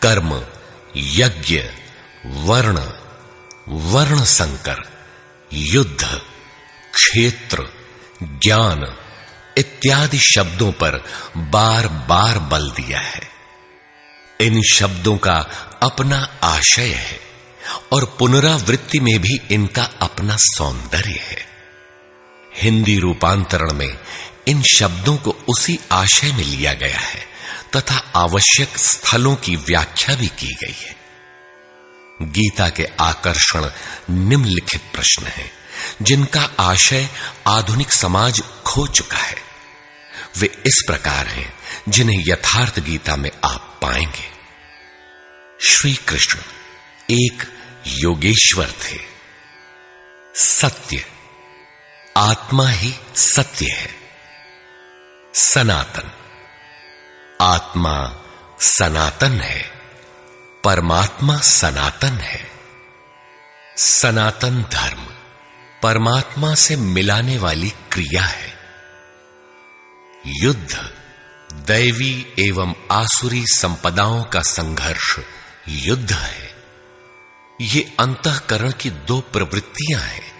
कर्म, यज्ञ, वर्ण, वर्ण संकर, युद्ध, क्षेत्र, ज्ञान इत्यादि शब्दों पर बार बार बल दिया है। इन शब्दों का अपना आशय है और पुनरावृत्ति में भी इनका अपना सौंदर्य है। हिंदी रूपांतरण में इन शब्दों को उसी आशय में लिया गया है तथा आवश्यक स्थलों की व्याख्या भी की गई है। गीता के आकर्षण निम्नलिखित प्रश्न हैं, जिनका आशय आधुनिक समाज खो चुका है। वे इस प्रकार हैं जिन्हें यथार्थ गीता में आप पाएंगे। श्री कृष्ण एक योगेश्वर थे। सत्य, आत्मा ही सत्य है। सनातन, आत्मा सनातन है, परमात्मा सनातन है। सनातन धर्म परमात्मा से मिलाने वाली क्रिया है। युद्ध दैवी एवं आसुरी संपदाओं का संघर्ष युद्ध है। ये अंतःकरण की दो प्रवृत्तियां हैं।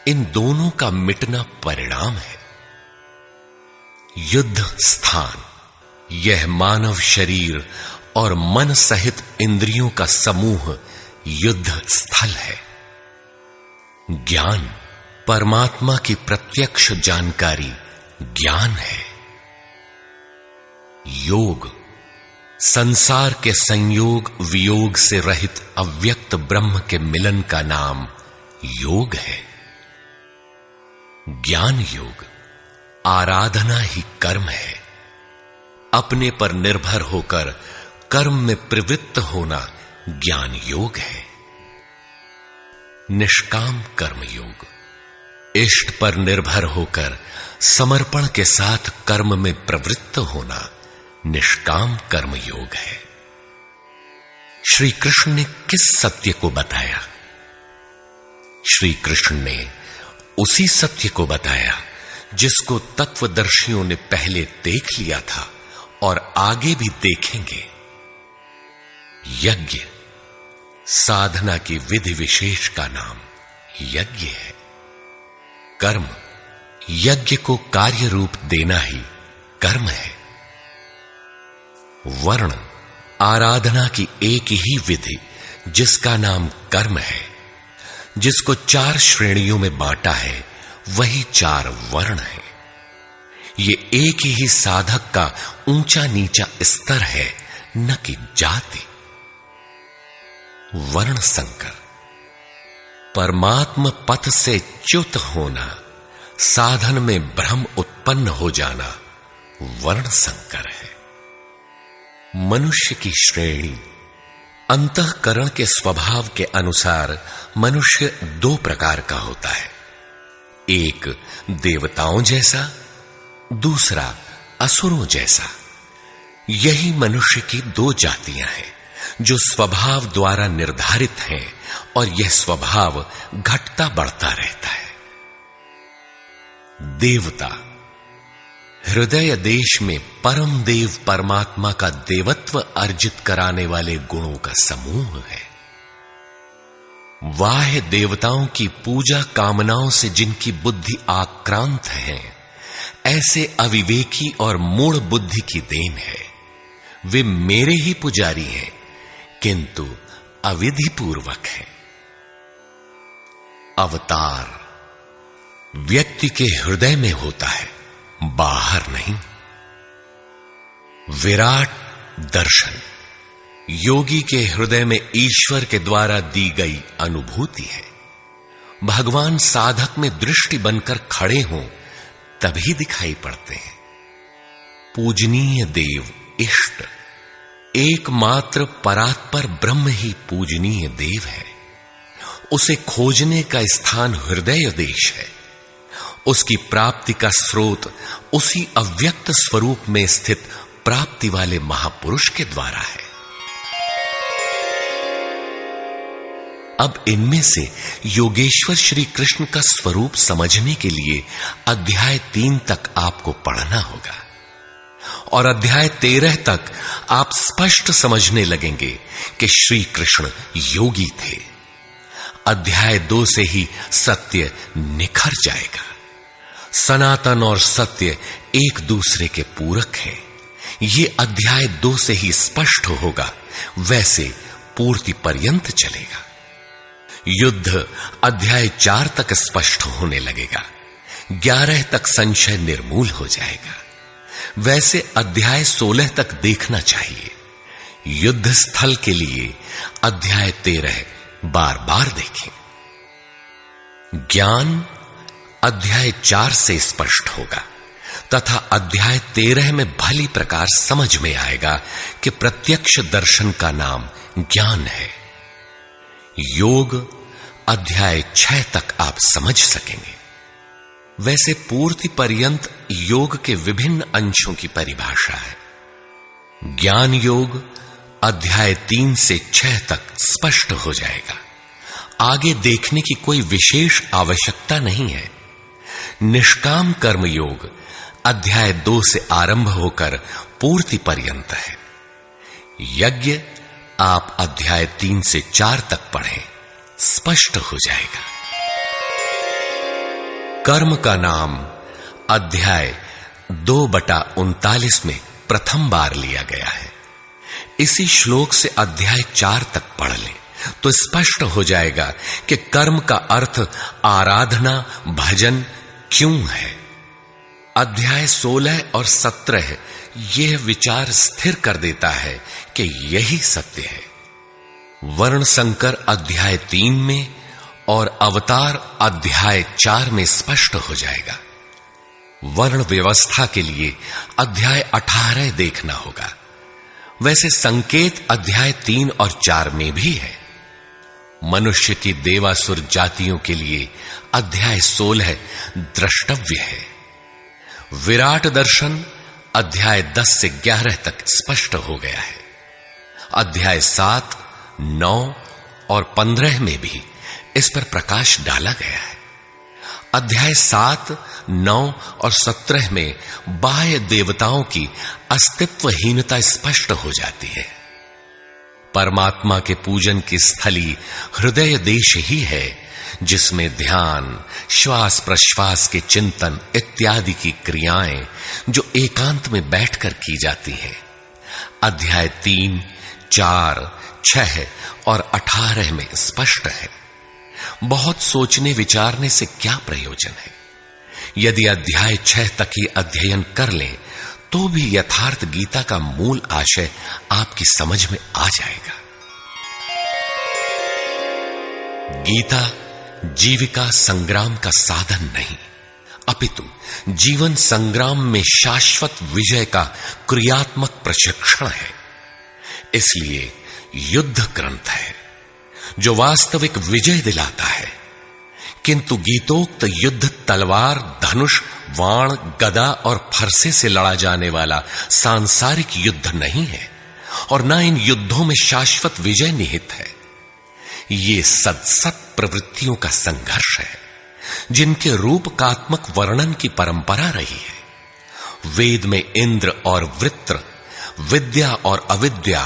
इन दोनों का मिटना परिणाम है। युद्ध स्थान, यह मानव शरीर और मन सहित इंद्रियों का समूह युद्ध स्थल है। ज्ञान, परमात्मा की प्रत्यक्ष जानकारी ज्ञान है। योग, संसार के संयोग वियोग से रहित अव्यक्त ब्रह्म के मिलन का नाम योग है। ज्ञान योग, आराधना ही कर्म है। अपने पर निर्भर होकर कर्म में प्रवृत्त होना ज्ञान योग है। निष्काम कर्म योग, इष्ट पर निर्भर होकर समर्पण के साथ कर्म में प्रवृत्त होना निष्काम कर्म योग है। श्री कृष्ण ने किस सत्य को बताया? श्री कृष्ण ने उसी सत्य को बताया जिसको तत्वदर्शियों ने पहले देख लिया था और आगे भी देखेंगे। यज्ञ साधना की विधि विशेष का नाम यज्ञ है। कर्म यज्ञ को कार्य रूप देना ही कर्म है। वर्ण आराधना की एक ही विधि जिसका नाम कर्म है, जिसको 4 श्रेणियों में बांटा है, वही 4 वर्ण है। ये एक ही साधक का ऊंचा नीचा स्तर है, न कि जाति। वर्ण संकर परमात्म पथ से च्युत होना, साधन में भ्रम उत्पन्न हो जाना वर्ण संकर है। मनुष्य की श्रेणी अंतःकरण के स्वभाव के अनुसार मनुष्य 2 प्रकार का होता है, एक देवताओं जैसा, दूसरा असुरों जैसा। यही मनुष्य की 2 जातियां हैं जो स्वभाव द्वारा निर्धारित हैं, और यह स्वभाव घटता बढ़ता रहता है। देवता हृदय देश में परम देव परमात्मा का देवत्व अर्जित कराने वाले गुणों का समूह है। बाह्य देवताओं की पूजा कामनाओं से जिनकी बुद्धि आक्रांत है, ऐसे अविवेकी और मूढ़ बुद्धि की देन है। वे मेरे ही पुजारी हैं, किंतु अविधि पूर्वक है। अवतार व्यक्ति के हृदय में होता है, बाहर नहीं। विराट दर्शन योगी के हृदय में ईश्वर के द्वारा दी गई अनुभूति है। भगवान साधक में दृष्टि बनकर खड़े हों तभी दिखाई पड़ते हैं। पूजनीय देव इष्ट एकमात्र परात्पर ब्रह्म ही पूजनीय देव है। उसे खोजने का स्थान हृदय देश है। उसकी प्राप्ति का स्रोत उसी अव्यक्त स्वरूप में स्थित प्राप्ति वाले महापुरुष के द्वारा है। अब इनमें से योगेश्वर श्री कृष्ण का स्वरूप समझने के लिए अध्याय 3 तक आपको पढ़ना होगा, और अध्याय 13 तक आप स्पष्ट समझने लगेंगे कि श्री कृष्ण योगी थे। अध्याय 2 से ही सत्य निखर जाएगा। सनातन और सत्य एक दूसरे के पूरक हैं। ये अध्याय 2 से ही स्पष्ट होगा, वैसे पूर्ति पर्यंत चलेगा। युद्ध अध्याय 4 तक स्पष्ट होने लगेगा। 11 तक संशय निर्मूल हो जाएगा। वैसे अध्याय 16 तक देखना चाहिए। युद्ध स्थल के लिए अध्याय 13 बार बार देखें। ज्ञान अध्याय 4 से स्पष्ट होगा, तथा अध्याय 13 में भली प्रकार समझ में आएगा कि प्रत्यक्ष दर्शन का नाम ज्ञान है। योग अध्याय 6 तक आप समझ सकेंगे। वैसे पूर्ति पर्यंत योग के विभिन्न अंशों की परिभाषा है। ज्ञान योग अध्याय 3 से 6 तक स्पष्ट हो जाएगा। आगे देखने की कोई विशेष आवश्यकता नहीं है। निष्काम कर्म योग अध्याय 2 से आरंभ होकर पूर्ति पर्यंत है। यज्ञ आप अध्याय 3 से 4 तक पढ़ें, स्पष्ट हो जाएगा। कर्म का नाम अध्याय 2/39 में प्रथम बार लिया गया है। इसी श्लोक से अध्याय 4 तक पढ़ लें तो स्पष्ट हो जाएगा कि कर्म का अर्थ आराधना भजन क्यों है। अध्याय 16 और 17 यह विचार स्थिर कर देता है कि यही सत्य है। वर्ण संकर अध्याय 3 में और अवतार अध्याय 4 में स्पष्ट हो जाएगा। वर्ण व्यवस्था के लिए अध्याय 18 देखना होगा। वैसे संकेत अध्याय 3 और 4 में भी है। मनुष्य की देवासुर जातियों के लिए अध्याय 16 द्रष्टव्य है। विराट दर्शन अध्याय 10 से 11 तक स्पष्ट हो गया है। अध्याय 7, 9 और 15 में भी इस पर प्रकाश डाला गया है। अध्याय 7, 9 और 17 में बाह्य देवताओं की अस्तित्वहीनता स्पष्ट हो जाती है। परमात्मा के पूजन की स्थली हृदय देश ही है, जिसमें ध्यान, श्वास प्रश्वास के चिंतन इत्यादि की क्रियाएं जो एकांत में बैठकर की जाती हैं। अध्याय 3, 4, 6 और 18 में स्पष्ट है। बहुत सोचने विचारने से क्या प्रयोजन है? यदि अध्याय 6 तक ही अध्ययन कर लें तो भी यथार्थ गीता का मूल आशय आपकी समझ में आ जाएगा। गीता जीविका संग्राम का साधन नहीं, अपितु जीवन संग्राम में शाश्वत विजय का क्रियात्मक प्रशिक्षण है। इसलिए युद्ध ग्रंथ है जो वास्तविक विजय दिलाता है, किंतु गीतोक्त युद्ध तलवार, धनुष, वाण, गदा और फरसे से लड़ा जाने वाला सांसारिक युद्ध नहीं है और न इन युद्धों में शाश्वत विजय निहित है। ये सत्सत प्रवृत्तियों का संघर्ष है जिनके रूपकात्मक वर्णन की परंपरा रही है। वेद में इंद्र और वृत्र, विद्या और अविद्या,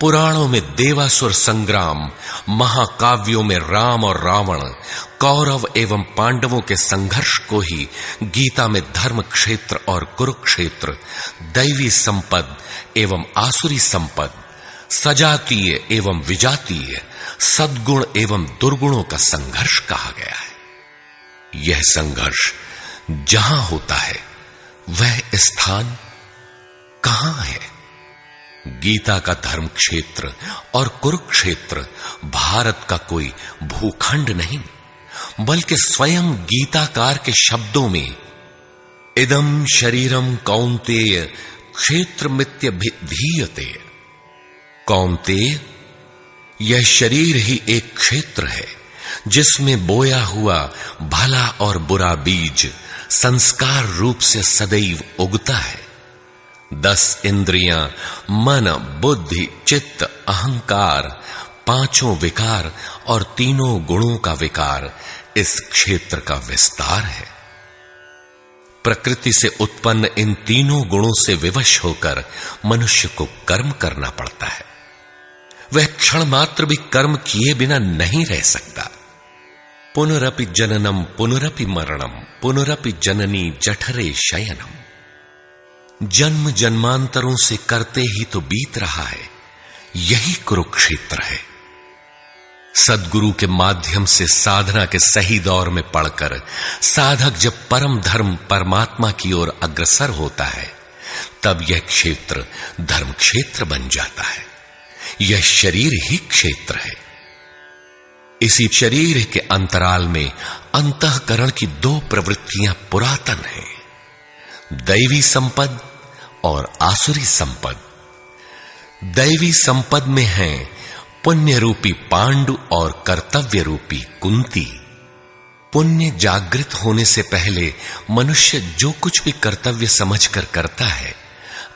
पुराणों में देवासुर संग्राम, महाकाव्यों में राम और रावण, कौरव एवं पांडवों के संघर्ष को ही गीता में धर्म क्षेत्र और कुरुक्षेत्र, दैवी संपद एवं आसुरी संपद, सजातीय एवं विजातीय, सद्गुण एवं दुर्गुणों का संघर्ष कहा गया है। यह संघर्ष जहां होता है वह स्थान कहां है? गीता का धर्म क्षेत्र और कुरुक्षेत्र भारत का कोई भूखंड नहीं, बल्कि स्वयं गीताकार के शब्दों में इदं शरीरम कौन्तेय क्षेत्रमित्यभिधीयते। कौन्तेय, यह शरीर ही एक क्षेत्र है जिसमें बोया हुआ भला और बुरा बीज संस्कार रूप से सदैव उगता है। 10 इंद्रियां, मन, बुद्धि, चित्त, अहंकार, 5 विकार और 3 गुणों का विकार इस क्षेत्र का विस्तार है। प्रकृति से उत्पन्न इन 3 गुणों से विवश होकर मनुष्य को कर्म करना पड़ता है। वह क्षण मात्र भी कर्म किए बिना नहीं रह सकता। पुनरपि जननम पुनरपि मरणम पुनरपि जननी जठरे शयनम। जन्म जन्मांतरों से करते ही तो बीत रहा है, यही कुरुक्षेत्र है। सद्गुरु के माध्यम से साधना के सही दौर में पड़कर साधक जब परम धर्म परमात्मा की ओर अग्रसर होता है, तब यह क्षेत्र धर्म क्षेत्र बन जाता है। यह शरीर ही क्षेत्र है। इसी शरीर के अंतराल में अंतःकरण की 2 प्रवृत्तियां पुरातन हैं, दैवी संपद और आसुरी संपद। दैवी संपद में है पुण्य रूपी पांडु और कर्तव्य रूपी कुंती। पुण्य जागृत होने से पहले मनुष्य जो कुछ भी कर्तव्य समझकर करता है,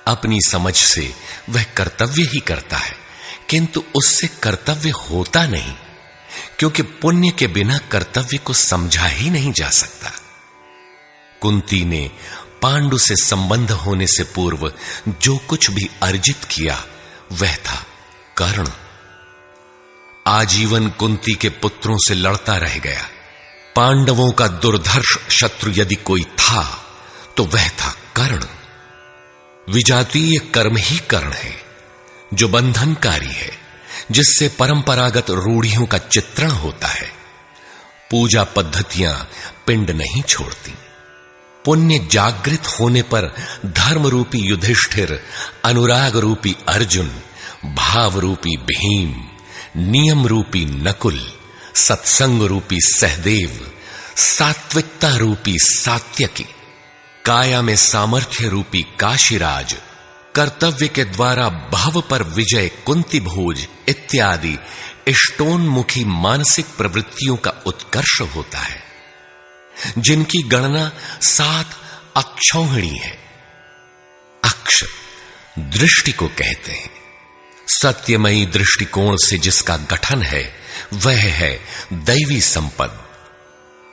अपनी समझ से वह कर्तव्य ही करता है, किंतु उससे कर्तव्य होता नहीं, क्योंकि पुण्य के बिना कर्तव्य को समझा ही नहीं जा सकता। कुंती ने पांडु से संबंध होने से पूर्व जो कुछ भी अर्जित किया वह था कर्ण। आजीवन कुंती के पुत्रों से लड़ता रह गया। पांडवों का दुर्धर्ष शत्रु यदि कोई था तो वह था कर्ण। विजातीय कर्म ही कर्ण है जो बंधनकारी है, जिससे परंपरागत रूढ़ियों का चित्रण होता है। पूजा पद्धतियां पिंड नहीं छोड़ती। पुण्य जागृत होने पर धर्म रूपी युधिष्ठिर, अनुराग रूपी अर्जुन, भाव रूपी भीम, नियम रूपी नकुल, सत्संग रूपी सहदेव, सात्विकता रूपी सात्यकी, काया में सामर्थ्य रूपी काशीराज, कर्तव्य के द्वारा भाव पर विजय कुंती भोज इत्यादि इष्टोन्मुखी मानसिक प्रवृत्तियों का उत्कर्ष होता है, जिनकी गणना 7 अक्षौहिणी है। अक्ष दृष्टि को कहते हैं। सत्यमयी दृष्टिकोण से जिसका गठन है वह है दैवी संपद।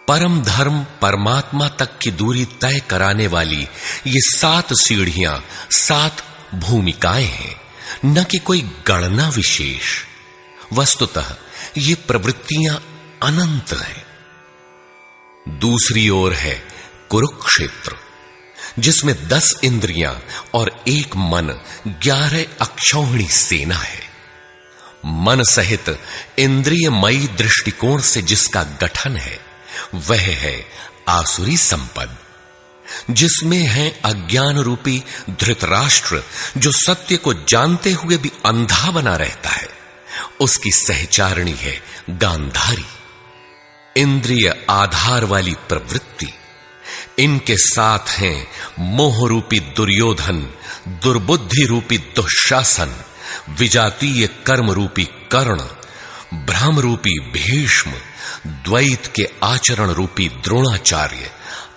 परम धर्म परमात्मा तक की दूरी तय कराने वाली ये 7 सीढ़ियां, 7 भूमिकाएं हैं न कि कोई गणना विशेष। वस्तुतः ये प्रवृत्तियां अनंत हैं। दूसरी ओर है कुरुक्षेत्र, जिसमें 10 इंद्रियां और 1 मन 11 अक्षौहिणी सेना है। मन सहित इंद्रियमयी दृष्टिकोण से जिसका गठन है वह है आसुरी संपद, जिसमें है अज्ञान रूपी धृतराष्ट्र, जो सत्य को जानते हुए भी अंधा बना रहता है। उसकी सहचारिणी है गांधारी, इंद्रिय आधार वाली प्रवृत्ति। इनके साथ हैं मोह रूपी दुर्योधन, दुर्बुद्धि रूपी दुःशासन, विजातीय कर्म रूपी कर्ण, भ्रम रूपी भीष्म, द्वैत के आचरण रूपी द्रोणाचार्य,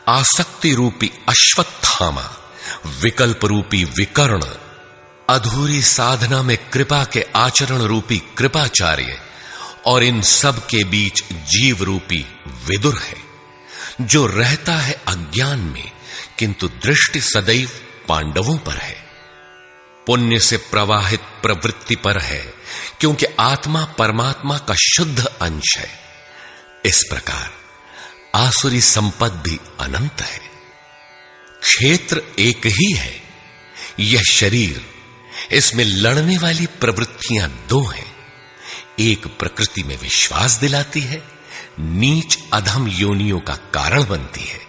आसक्ति रूपी अश्वत्थामा, विकल्प रूपी विकर्ण, अधूरी साधना में कृपा के आचरण रूपी कृपाचार्य, और इन सब के बीच जीव रूपी विदुर है, जो रहता है अज्ञान में, किंतु दृष्टि सदैव पांडवों पर है। पुण्य से प्रवाहित प्रवृत्ति पर है, क्योंकि आत्मा परमात्मा का शुद्ध अंश है। इस प्रकार आसुरी संपद भी अनंत है। क्षेत्र एक ही है, यह शरीर, इसमें लड़ने वाली प्रवृत्तियां 2 हैं। एक प्रकृति में विश्वास दिलाती है, नीच अधम योनियों का कारण बनती है,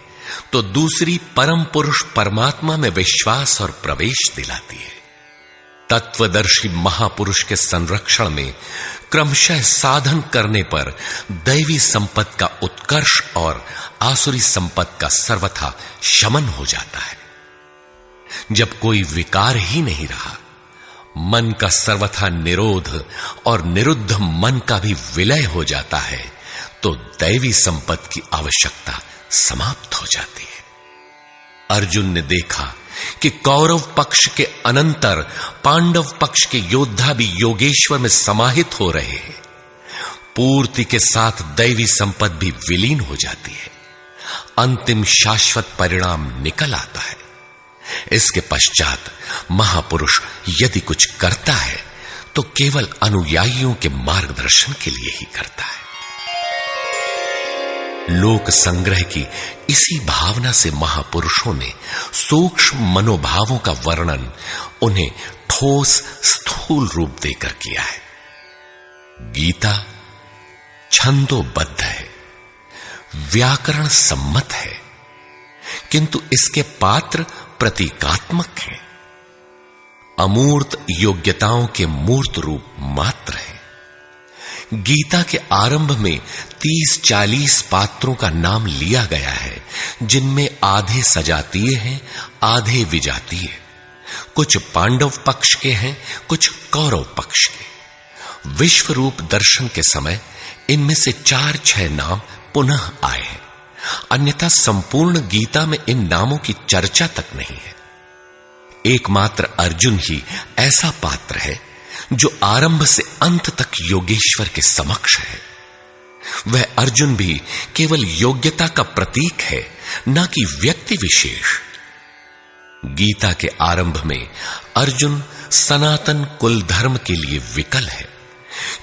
तो दूसरी परम पुरुष परमात्मा में विश्वास और प्रवेश दिलाती है। तत्वदर्शी महापुरुष के संरक्षण में क्रमशः साधन करने पर दैवी संपत्ति का उत्कर्ष और आसुरी संपत्ति का सर्वथा शमन हो जाता है। जब कोई विकार ही नहीं रहा, मन का सर्वथा निरोध और निरुद्ध मन का भी विलय हो जाता है, तो दैवी संपत्ति की आवश्यकता समाप्त हो जाती है। अर्जुन ने देखा कि कौरव पक्ष के अनंतर पांडव पक्ष के योद्धा भी योगेश्वर में समाहित हो रहे हैं। पूर्ति के साथ दैवी संपत्ति भी विलीन हो जाती है। अंतिम शाश्वत परिणाम निकल आता है। इसके पश्चात महापुरुष यदि कुछ करता है तो केवल अनुयायियों के मार्गदर्शन के लिए ही करता है। लोक संग्रह की इसी भावना से महापुरुषों ने सूक्ष्म मनोभावों का वर्णन उन्हें ठोस स्थूल रूप देकर किया है। गीता छंदोबद्ध है, व्याकरण सम्मत है, किंतु इसके पात्र प्रतीकात्मक हैं। अमूर्त योग्यताओं के मूर्त रूप मात्र है। गीता के आरंभ में 30-40 पात्रों का नाम लिया गया है, जिनमें आधे सजातीय हैं, आधे विजातीय। कुछ पांडव पक्ष के हैं, कुछ कौरव पक्ष के। विश्व रूप दर्शन के समय इनमें से 4-6 नाम पुनः आए हैं, अन्यथा संपूर्ण गीता में इन नामों की चर्चा तक नहीं है। एकमात्र अर्जुन ही ऐसा पात्र है जो आरंभ से अंत तक योगेश्वर के समक्ष है। वह अर्जुन भी केवल योग्यता का प्रतीक है, न कि व्यक्ति विशेष। गीता के आरंभ में अर्जुन सनातन कुल धर्म के लिए विकल है,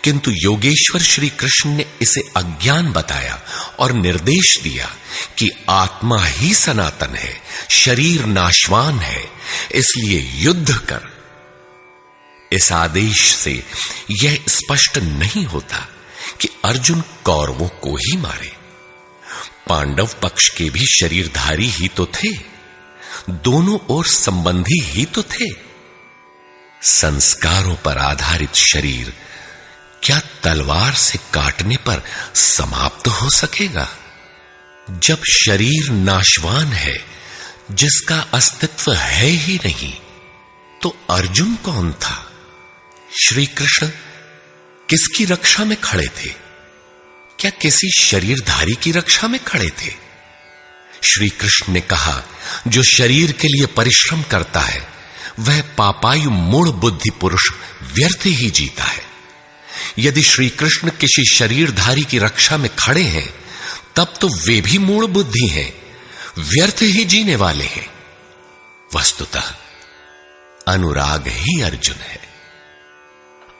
किंतु योगेश्वर श्री कृष्ण ने इसे अज्ञान बताया और निर्देश दिया कि आत्मा ही सनातन है, शरीर नाशवान है, इसलिए युद्ध कर। इस आदेश से यह स्पष्ट नहीं होता कि अर्जुन कौरवों को ही मारे। पांडव पक्ष के भी शरीरधारी ही तो थे, दोनों ओर संबंधी ही तो थे। संस्कारों पर आधारित शरीर क्या तलवार से काटने पर समाप्त हो सकेगा? जब शरीर नाशवान है, जिसका अस्तित्व है ही नहीं, तो अर्जुन कौन था? श्री कृष्ण किसकी रक्षा में खड़े थे? क्या किसी शरीरधारी की रक्षा में खड़े थे? श्री कृष्ण ने कहा, जो शरीर के लिए परिश्रम करता है वह पापायु मूढ़ बुद्धि पुरुष व्यर्थ ही जीता है। यदि श्री कृष्ण किसी शरीरधारी की रक्षा में खड़े हैं, तब तो वे भी मूढ़ बुद्धि हैं, व्यर्थ ही जीने वाले हैं। वस्तुतः अनुराग ही अर्जुन है,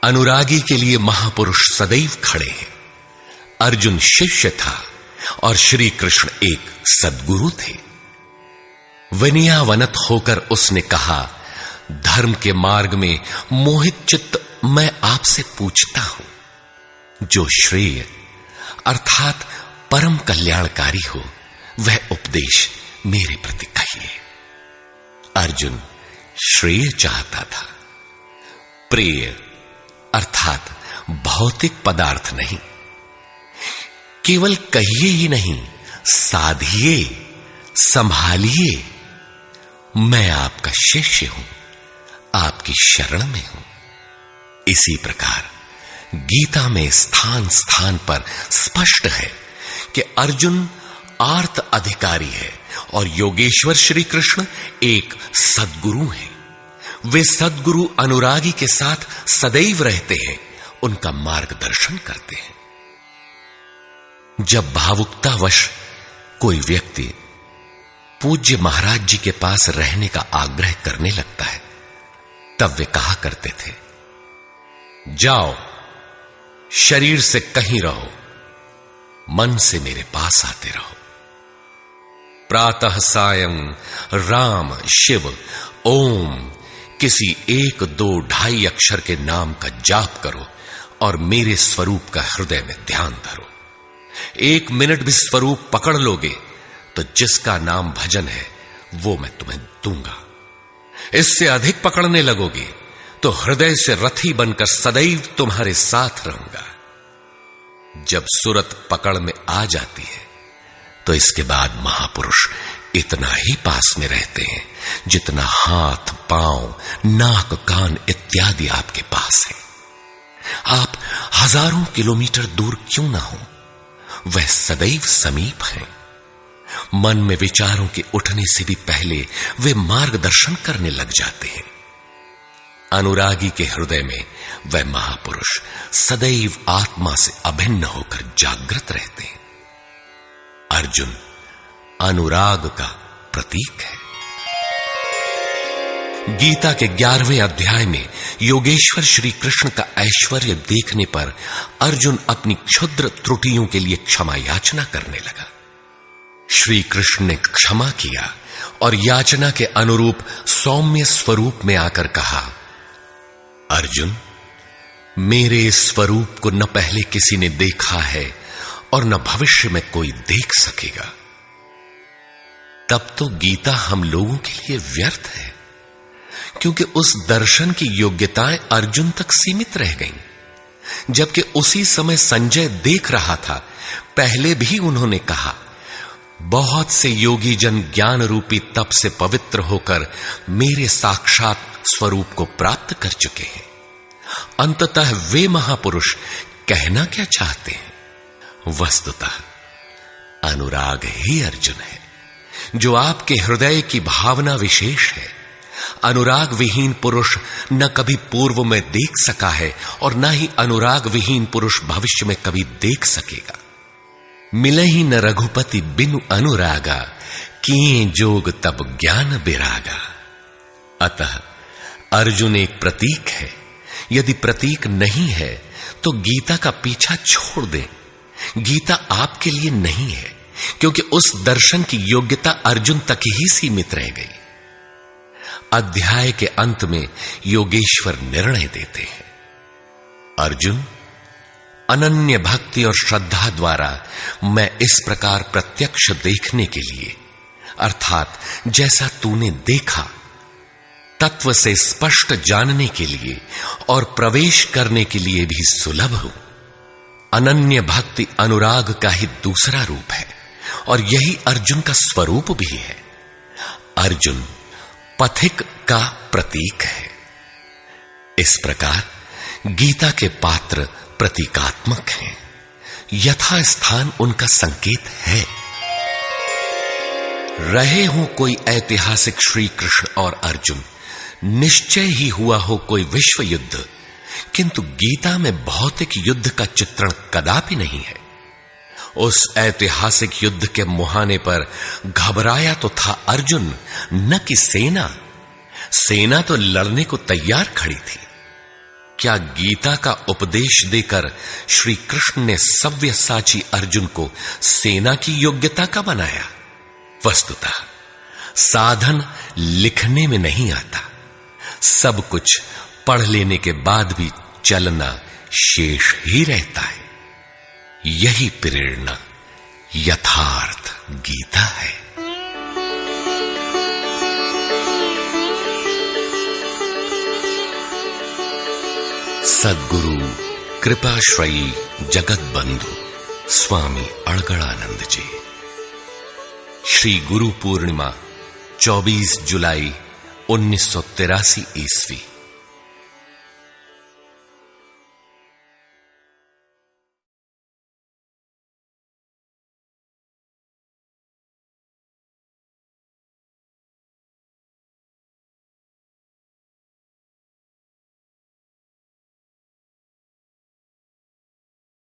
अनुरागी के लिए महापुरुष सदैव खड़े हैं। अर्जुन शिष्य था और श्री कृष्ण एक सद्गुरु थे। विनयावनत होकर उसने कहा, धर्म के मार्ग में मोहित चित्त मैं आपसे पूछता हूं, जो श्रेय अर्थात परम कल्याणकारी हो वह उपदेश मेरे प्रति कहिए। अर्जुन श्रेय चाहता था, प्रेय अर्थात भौतिक पदार्थ नहीं। केवल कहिए ही नहीं, साधिए, संभालिए। मैं आपका शिष्य हूं, आपकी शरण में हूं। इसी प्रकार गीता में स्थान स्थान पर स्पष्ट है कि अर्जुन आर्त अधिकारी है और योगेश्वर श्री कृष्ण एक सद्गुरु हैं। वे सद्गुरु अनुरागी के साथ सदैव रहते हैं, उनका मार्गदर्शन करते हैं। जब भावुकतावश कोई व्यक्ति पूज्य महाराज जी के पास रहने का आग्रह करने लगता है, तब वे कहा करते थे, जाओ, शरीर से कहीं रहो, मन से मेरे पास आते रहो। प्रातः सायं राम शिव ओम किसी 1, 2, 2.5 अक्षर के नाम का जाप करो और मेरे स्वरूप का हृदय में ध्यान धरो। 1 मिनट भी स्वरूप पकड़ लोगे तो जिसका नाम भजन है वो मैं तुम्हें दूंगा। इससे अधिक पकड़ने लगोगे तो हृदय से रथी बनकर सदैव तुम्हारे साथ रहूंगा। जब सुरत पकड़ में आ जाती है तो इसके बाद महापुरुष इतना ही पास में रहते हैं जितना हाथ, पांव, नाक, कान इत्यादि आपके पास है। आप हजारों किलोमीटर दूर क्यों ना हो, वह सदैव समीप है। मन में विचारों के उठने से भी पहले वे मार्गदर्शन करने लग जाते हैं। अनुरागी के हृदय में वह महापुरुष सदैव आत्मा से अभिन्न होकर जागृत रहते हैं। अर्जुन अनुराग का प्रतीक है। गीता के 11वें अध्याय में योगेश्वर श्री कृष्ण का ऐश्वर्य देखने पर अर्जुन अपनी क्षुद्र त्रुटियों के लिए क्षमा याचना करने लगा। श्री कृष्ण ने क्षमा किया और याचना के अनुरूप सौम्य स्वरूप में आकर कहा, अर्जुन, मेरे स्वरूप को न पहले किसी ने देखा है और न भविष्य में कोई देख सकेगा। तब तो गीता हम लोगों के लिए व्यर्थ है, क्योंकि उस दर्शन की योग्यताएं अर्जुन तक सीमित रह गईं। जबकि उसी समय संजय देख रहा था, पहले भी उन्होंने कहा, बहुत से योगी जन ज्ञान रूपी तप से पवित्र होकर मेरे साक्षात स्वरूप को प्राप्त कर चुके हैं। अंततः वे महापुरुष कहना क्या चाहते हैं? वस्तुतः अनुराग ही अर्जुन है, जो आपके हृदय की भावना विशेष है। अनुराग विहीन पुरुष न कभी पूर्व में देख सका है और न ही अनुराग विहीन पुरुष भविष्य में कभी देख सकेगा। मिले ही न रघुपति बिनु अनुरागा, किए जोग तब ज्ञान बिरागा। अतः अर्जुन एक प्रतीक है। यदि प्रतीक नहीं है तो गीता का पीछा छोड़ दें। गीता आपके लिए नहीं है, क्योंकि उस दर्शन की योग्यता अर्जुन तक ही सीमित रह गई। अध्याय के अंत में योगेश्वर निर्णय देते हैं, अर्जुन, अनन्य भक्ति और श्रद्धा द्वारा मैं इस प्रकार प्रत्यक्ष देखने के लिए, अर्थात जैसा तूने देखा, तत्व से स्पष्ट जानने के लिए और प्रवेश करने के लिए भी सुलभ हूं। अनन्य भक्ति अनुराग का ही दूसरा रूप है और यही अर्जुन का स्वरूप भी है। अर्जुन पथिक का प्रतीक है। इस प्रकार गीता के पात्र प्रतीकात्मक हैं, यथा स्थान उनका संकेत है। रहे हो कोई ऐतिहासिक श्री कृष्ण और अर्जुन, निश्चय ही हुआ हो कोई विश्व युद्ध, किंतु गीता में भौतिक युद्ध का चित्रण कदापि नहीं है। उस ऐतिहासिक युद्ध के मुहाने पर घबराया तो था अर्जुन, न कि सेना। सेना तो लड़ने को तैयार खड़ी थी। क्या गीता का उपदेश देकर श्री कृष्ण ने सव्यसाची अर्जुन को सेना की योग्यता का बनाया? वस्तुतः साधन लिखने में नहीं आता, सब कुछ पढ़ लेने के बाद भी चलना शेष ही रहता है। यही प्रेरणा यथार्थ गीता है। सद्गुरु कृपाश्रयी जगत बंधु स्वामी अड़गड़ानंद जी। श्री गुरु पूर्णिमा 24 जुलाई 1983 ईस्वी।